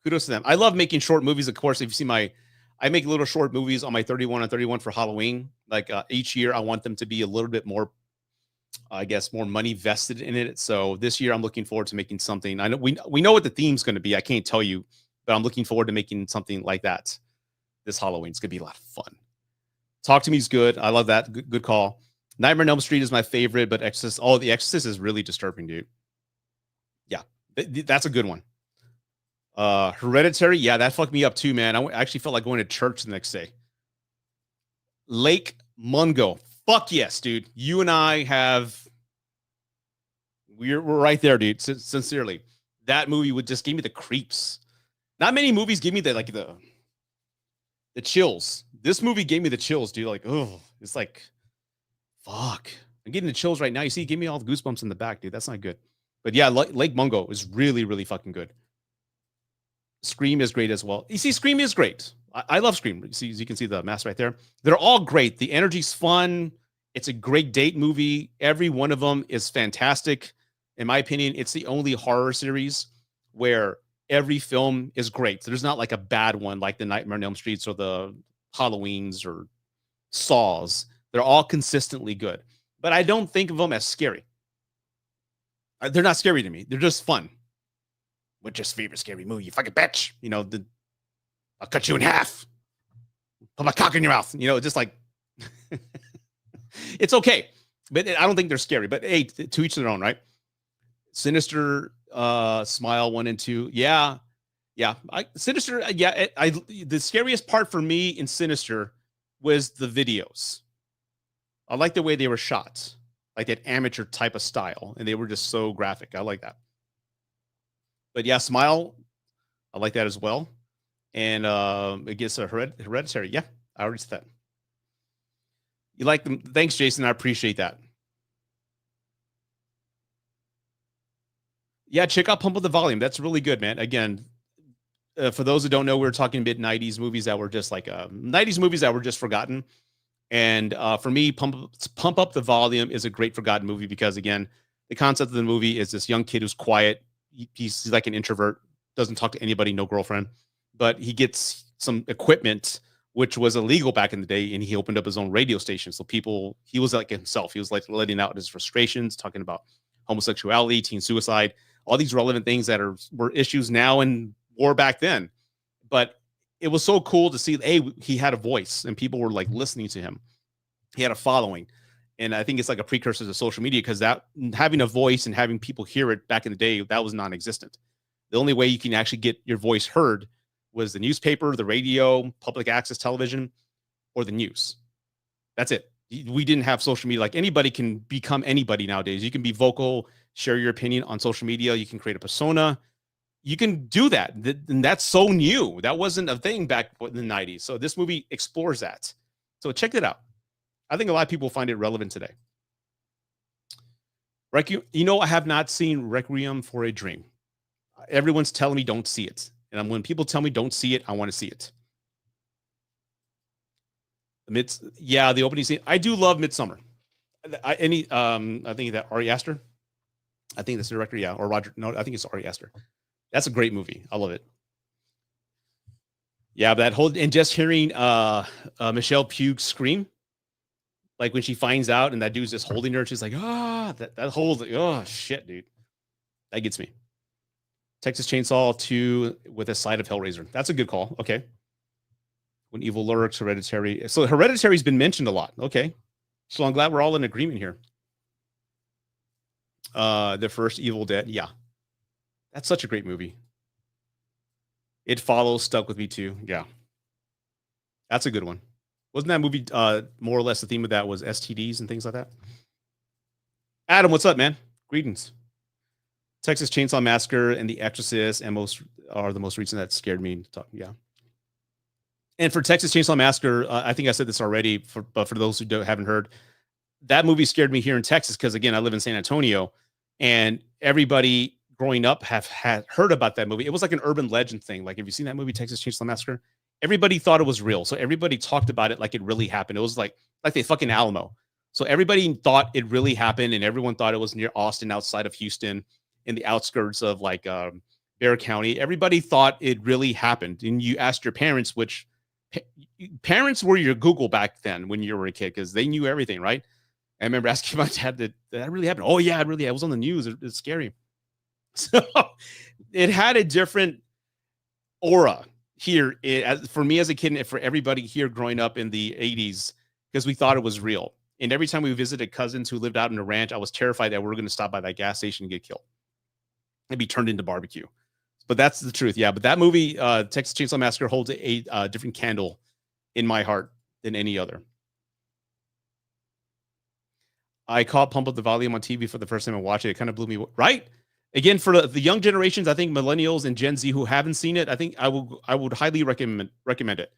Kudos to them. I love making short movies. Of course, if you see I make little short movies on my 31 on 31 for Halloween. Like each year, I want them to be a little bit more, I guess, more money vested in it. So this year, I'm looking forward to making something. I know we know what the theme's going to be. I can't tell you, but I'm looking forward to making something like that this Halloween. It's going to be a lot of fun. Talk to Me is good. I love that. Good call. Nightmare on Elm Street is my favorite, but Exorcist. Oh, The Exorcist is really disturbing, dude. Yeah, that's a good one. Hereditary, yeah, that fucked me up too, man. I actually felt like going to church the next day. Lake Mungo, fuck yes, dude. You and I we're right there, dude. Sincerely, that movie would just give me the creeps. Not many movies give me the chills. This movie gave me the chills, dude. Like, oh, it's like, fuck. I'm getting the chills right now. You see, give me all the goosebumps in the back, dude. That's not good. But yeah, Lake Mungo is really, really fucking good. Scream is great as well. You see, Scream is great. I love Scream. You can see the mask right there. They're all great. The energy's fun. It's a great date movie. Every one of them is fantastic. In my opinion, it's the only horror series where every film is great. So there's not like a bad one like the Nightmare on Elm Streets or the Halloweens or Saws. They're all consistently good. But I don't think of them as scary. They're not scary to me. They're just fun. What's your favorite scary movie? You fucking bitch. You know, I'll cut you in half. Put my cock in your mouth. You know, just like, it's okay. But I don't think they're scary. But hey, to each their own, right? Sinister, Smile 1 and 2. Yeah. Yeah. Sinister, yeah. The scariest part for me in Sinister was the videos. I like the way they were shot. Like that amateur type of style. And they were just so graphic. I like that. But yeah, Smile, I like that as well. And it gets a Hereditary. Yeah, I already said that. You like them? Thanks, Jason. I appreciate that. Yeah, check out Pump Up the Volume. That's really good, man. Again, for those who don't know, we were talking mid-90s movies that were just like 90s movies that were just forgotten. And for me, Pump Up the Volume is a great forgotten movie because, again, the concept of the movie is this young kid who's quiet. He's like an introvert, doesn't talk to anybody, no girlfriend, but he gets some equipment, which was illegal back in the day. And he opened up his own radio station. So he was like himself. He was like letting out his frustrations, talking about homosexuality, teen suicide, all these relevant things that were issues now and were back then. But it was so cool to see, he had a voice and people were like listening to him. He had a following. And I think it's like a precursor to social media because that having a voice and having people hear it back in the day, that was non-existent. The only way you can actually get your voice heard was the newspaper, the radio, public access television, or the news. That's it. We didn't have social media. Like anybody can become anybody nowadays. You can be vocal, share your opinion on social media. You can create a persona. You can do that. And that's so new. That wasn't a thing back in the 90s. So this movie explores that. So check it out. I think a lot of people find it relevant today. You know, I have not seen Requiem for a Dream. Everyone's telling me don't see it. And when people tell me don't see it, I want to see it. Yeah, the opening scene. I do love Midsummer. I think that Ari Aster. I think that's the director. Yeah, or Roger. No, I think it's Ari Aster. That's a great movie. I love it. Yeah, but that whole and just hearing Michelle Pugh scream, like when she finds out and that dude's just holding her, she's like, that whole oh shit, dude. That gets me. Texas Chainsaw 2 with a side of Hellraiser. That's a good call. Okay. When Evil Lurks, Hereditary. So Hereditary's been mentioned a lot. Okay. So I'm glad we're all in agreement here. The first Evil Dead. Yeah. That's such a great movie. It Follows stuck with me too. Yeah. That's a good one. Wasn't that movie more or less the theme of that was STDs and things like that? Adam, what's up, man? Greetings. Texas Chainsaw Massacre and The Exorcist and are the most recent that scared me to talk. Yeah. And for Texas Chainsaw Massacre, I think I said this already, but for those who haven't heard, that movie scared me here in Texas because, again, I live in San Antonio, and everybody growing up had heard about that movie. It was like an urban legend thing. Like, have you seen that movie, Texas Chainsaw Massacre? Everybody thought it was real, so everybody talked about it like it really happened. It was like the fucking Alamo. So everybody thought it really happened, and everyone thought it was near Austin, outside of Houston, in the outskirts of like Bexar County. Everybody thought it really happened, and you asked your parents, which parents were your Google back then when you were a kid because they knew everything, right? I remember asking my dad, did that really happen? Oh yeah, it was on the news. It's scary. So it had a different aura here for me as a kid and for everybody here growing up in the 80s because we thought it was real. And every time we visited cousins who lived out in a ranch, I was terrified that we were going to stop by that gas station and get killed and be turned into barbecue. But that's the truth. Yeah. But that movie, Texas Chainsaw Massacre, holds a different candle in my heart than any other. I caught Pump Up the Volume on TV for the first time and watched it. It kind of blew me, right? Again, for the young generations, I think millennials and Gen Z who haven't seen it, I think I would highly recommend it.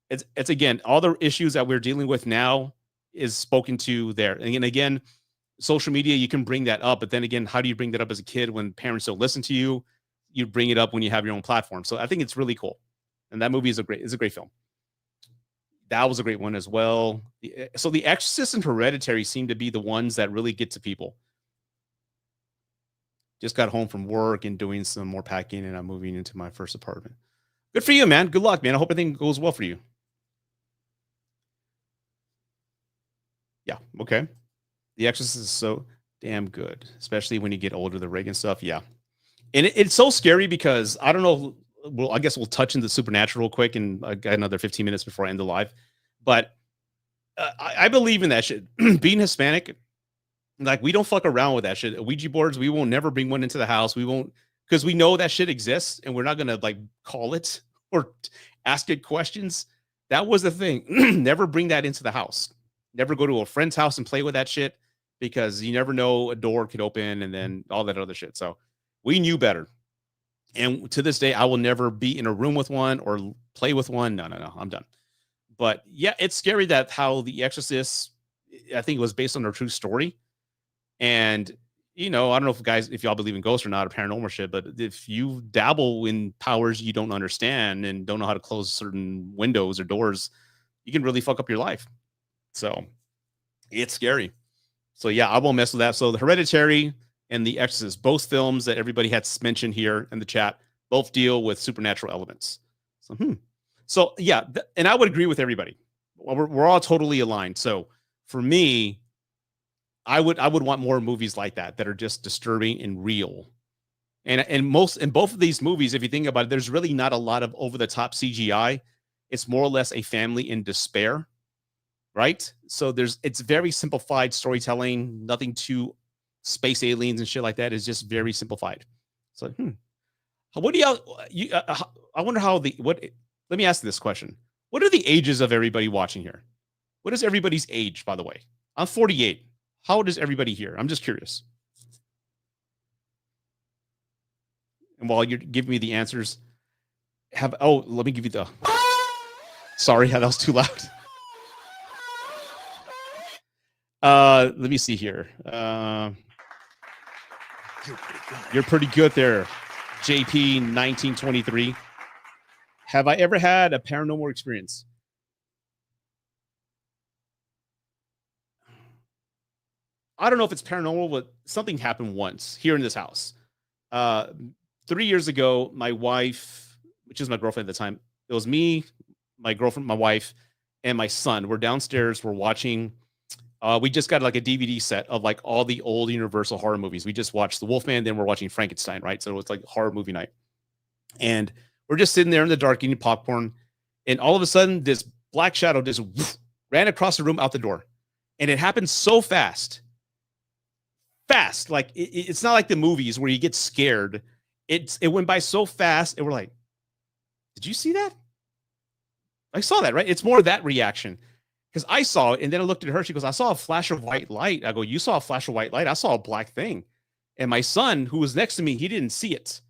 It's again, all the issues that we're dealing with now is spoken to there. And again, social media, you can bring that up, but then again, how do you bring that up as a kid when parents don't listen to you? You bring it up when you have your own platform. So I think it's really cool. And that movie is a great film. That was a great one as well. So The Exorcist and Hereditary seem to be the ones that really get to people. Just got home from work and doing some more packing, and I'm moving into my first apartment. Good for you, man. Good luck, man. I hope everything goes well for you. Yeah, okay. The Exorcist is so damn good, especially when you get older, the Reagan stuff. Yeah. And it's so scary because I don't know. Well, I guess we'll touch into supernatural real quick, and I got another 15 minutes before I end the live. But I believe in that shit. Being Hispanic, like, we don't fuck around with that shit. Ouija boards, we won't never bring one into the house. We won't, because we know that shit exists, and we're not gonna like call it or ask it questions. That was the thing. Never bring that into the house. Never go to a friend's house and play with that shit, because you never know, a door could open and then all that other shit. So we knew better. And to this day, I will never be in a room with one or play with one. No, I'm done. But yeah, it's scary that how The Exorcist, I think it was based on a true story. And, you know, I don't know if y'all believe in ghosts or not, or paranormal shit, but if you dabble in powers you don't understand and don't know how to close certain windows or doors, you can really fuck up your life. So it's scary. So yeah, I won't mess with that. So The Hereditary and The Exorcist, both films that everybody had mentioned here in the chat, both deal with supernatural elements. So yeah, and I would agree with everybody. We're all totally aligned. So for me, I would want more movies like that are just disturbing and real. And both of these movies, if you think about it, there's really not a lot of over the top CGI. It's more or less a family in despair, right? So it's very simplified storytelling, nothing too space aliens and shit like that. Is just very simplified. So, what do I wonder how let me ask this question. What are the ages of everybody watching here? What is everybody's age, by the way? I'm 48. How old is everybody here? I'm just curious. And while you're giving me the answers, let me give you sorry, that was too loud. Let me see here. You're pretty good there, JP 1923. Have I ever had a paranormal experience? I don't know if it's paranormal, but something happened once here in this house. 3 years ago, my wife, which is my girlfriend at the time, it was me, my girlfriend, my wife, and my son. We're downstairs. We're watching. We just got like a DVD set of like all the old Universal horror movies. We just watched The Wolfman, then we're watching Frankenstein, right? So it's like horror movie night. And we're just sitting there in the dark eating popcorn. And all of a sudden, this black shadow just ran across the room out the door. And it happened so fast. Fast. Like it's not like the movies where you get scared. It went by so fast. And we're like, did you see that? I saw that, right? It's more of that reaction. Because I saw it, and then I looked at her. She goes, I saw a flash of white light. I go, you saw a flash of white light? I saw a black thing. And my son, who was next to me, he didn't see it.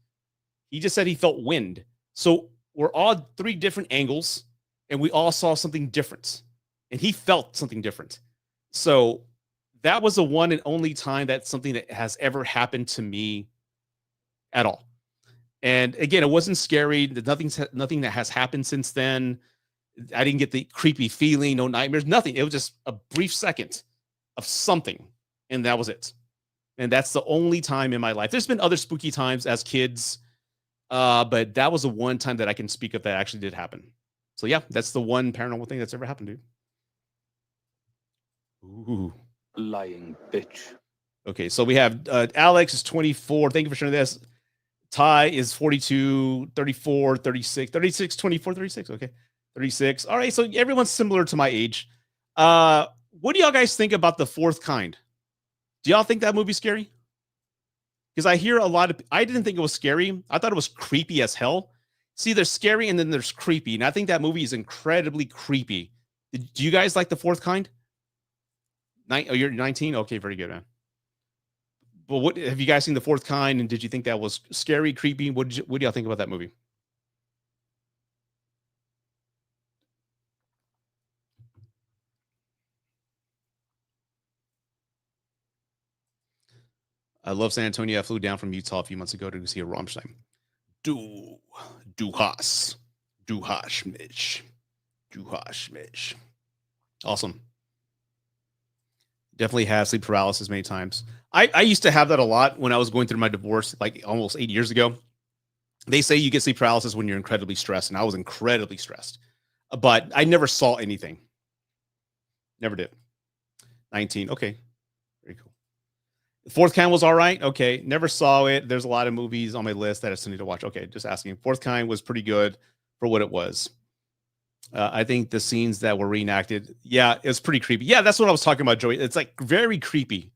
He just said he felt wind. So we're all 3 different angles, and we all saw something different. And he felt something different. So that was the one and only time that's something that has ever happened to me at all. And again, it wasn't scary. Nothing that has happened since then. I didn't get the creepy feeling, no nightmares, nothing. It was just a brief second of something, and that was it. And that's the only time in my life. There's been other spooky times as kids, but that was the one time that I can speak of that actually did happen. So yeah, that's the one paranormal thing that's ever happened, dude. Ooh. Lying bitch. Okay, so we have Alex is 24. Thank you for sharing this. Ty is 42, 34, 36, 36, 24, 36. Okay. 36. All right, so everyone's similar to my age. What do y'all guys think about The Fourth Kind? Do y'all think that movie's scary? Because I hear a lot of... I didn't think it was scary. I thought it was creepy as hell. See, there's scary and then there's creepy. And I think that movie is incredibly creepy. Do you guys like The Fourth Kind? Oh, you're 19? Okay, very good, man. But what have you guys seen The Fourth Kind? And did you think that was scary, creepy? What do y'all think about that movie? I love San Antonio. I flew down from Utah a few months ago to see a Rammstein. Du hast mich. Awesome. Definitely have sleep paralysis many times. I used to have that a lot when I was going through my divorce, like almost 8 years ago. They say you get sleep paralysis when you're incredibly stressed, and I was incredibly stressed. But I never saw anything. Never did. 19. Okay. Very cool. The Fourth Kind was all right. Okay. Never saw it. There's a lot of movies on my list that I still need to watch. Okay. Just asking. Fourth Kind was pretty good for what it was. I think the scenes that were reenacted, yeah, it was pretty creepy. Yeah, that's what I was talking about, Joey. It's like very creepy.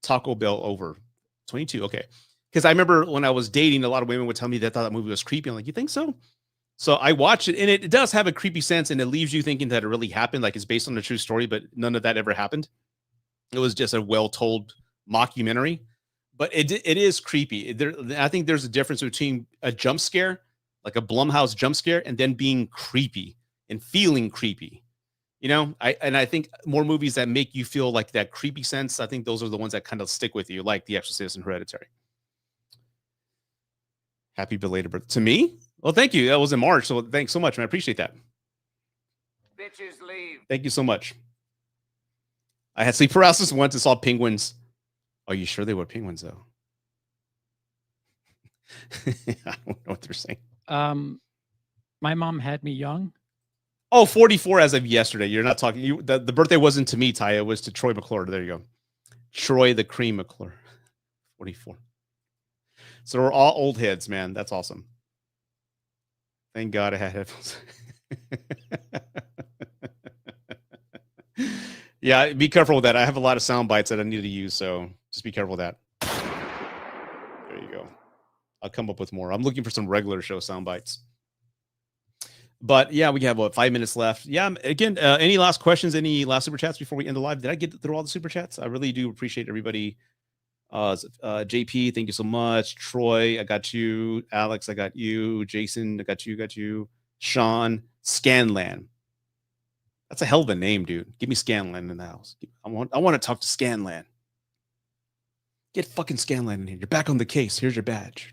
Taco Bell over 22. Okay. Because I remember when I was dating, a lot of women would tell me they thought that movie was creepy. I'm like, you think so? So I watched it, and it does have a creepy sense, and it leaves you thinking that it really happened, like it's based on a true story, but none of that ever happened. It was just a well-told mockumentary, but it is creepy. I think there's a difference between a jump scare, like a Blumhouse jump scare, and then being creepy and feeling creepy. You know, I think more movies that make you feel like that creepy sense, I think those are the ones that kind of stick with you, like The Exorcist and Hereditary. Happy belated birthday to me. Well, thank you. That was in March, so thanks so much, man. I appreciate that. Bitches leave. Thank you so much. I had sleep paralysis once and saw penguins. Are you sure they were penguins, though? I don't know what they're saying. My mom had me young. Oh, 44 as of yesterday. You're not talking. The birthday wasn't to me, Ty. It was to Troy McClure. There you go. Troy the Cream McClure. 44. So we're all old heads, man. That's awesome. Thank God I had headphones. Yeah, be careful with that. I have a lot of sound bites that I need to use, so just be careful with that. There you go. I'll come up with more. I'm looking for some regular show sound bites. But yeah, we have 5 minutes left. Yeah, again, any last questions, any last super chats before we end the live? Did I get through all the super chats? I really do appreciate everybody. JP, thank you so much. Troy, I got you. Alex, I got you. Jason, I got you. Sean, Scanlan. That's a hell of a name, dude. Give me Scanlan in the house. I want to talk to Scanlan. Get fucking Scanlan in here. You're back on the case. Here's your badge.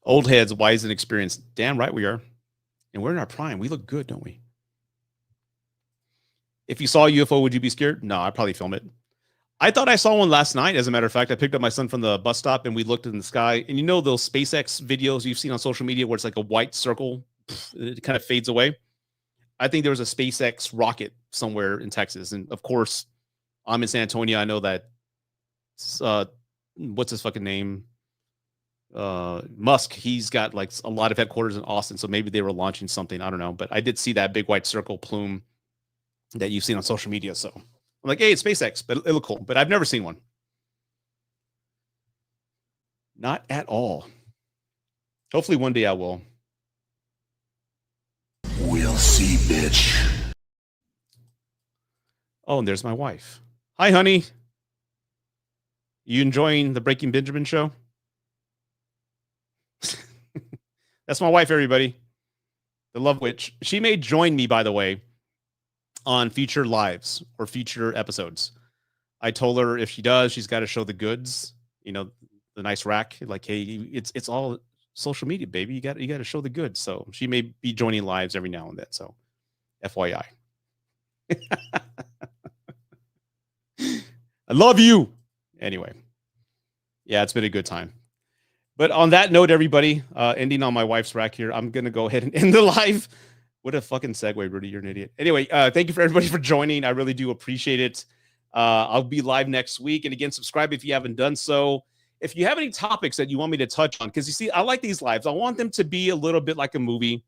Old heads, wise and experienced. Damn right we are. And we're in our prime. We look good, don't we? If you saw a UFO, would you be scared? No, I'd probably film it. I thought I saw one last night. As a matter of fact, I picked up my son from the bus stop and we looked in the sky. And you know those SpaceX videos you've seen on social media where it's like a white circle, it kind of fades away. I think there was a SpaceX rocket somewhere in Texas. And of course, I'm in San Antonio. I know that, what's his fucking name? Musk, he's got like a lot of headquarters in Austin. So maybe they were launching something. I don't know. But I did see that big white circle plume that you've seen on social media. So I'm like, hey, it's SpaceX, but it looked cool. But I've never seen one. Not at all. Hopefully one day I will. We'll see, bitch. Oh, and there's my wife. Hi, honey. You enjoying the Breaking Benjamin show? That's my wife, everybody. The Love Witch. She may join me, by the way, on future lives or future episodes. I told her if she does, she's got to show the goods, you know, the nice rack. Like, hey, it's all social media, baby. You got to show the goods. So she may be joining lives every now and then. So FYI. I love you. Anyway. Yeah, it's been a good time. But on that note, everybody, ending on my wife's rack here, I'm going to go ahead and end the live. What a fucking segue, Rudy. You're an idiot. Anyway, thank you for everybody for joining. I really do appreciate it. I'll be live next week. And again, subscribe if you haven't done so. If you have any topics that you want me to touch on, because you see, I like these lives. I want them to be a little bit like a movie.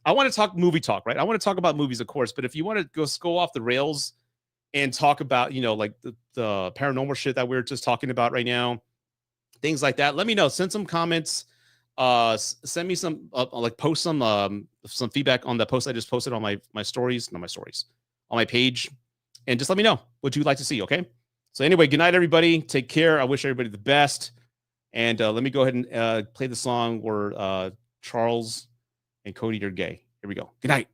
I want to talk movie talk, right? I want to talk about movies, of course. But if you want to go off the rails and talk about, you know, like the paranormal shit that we're just talking about right now, things like that, let me know. Send some comments. Send me some like post some feedback on the post I just posted on my stories, not my stories, on my page, and just let me know what you'd like to see. Okay. So anyway, good night, everybody. Take care. I wish everybody the best. And let me go ahead and play the song where Charles and Cody are gay. Here we go. Good night.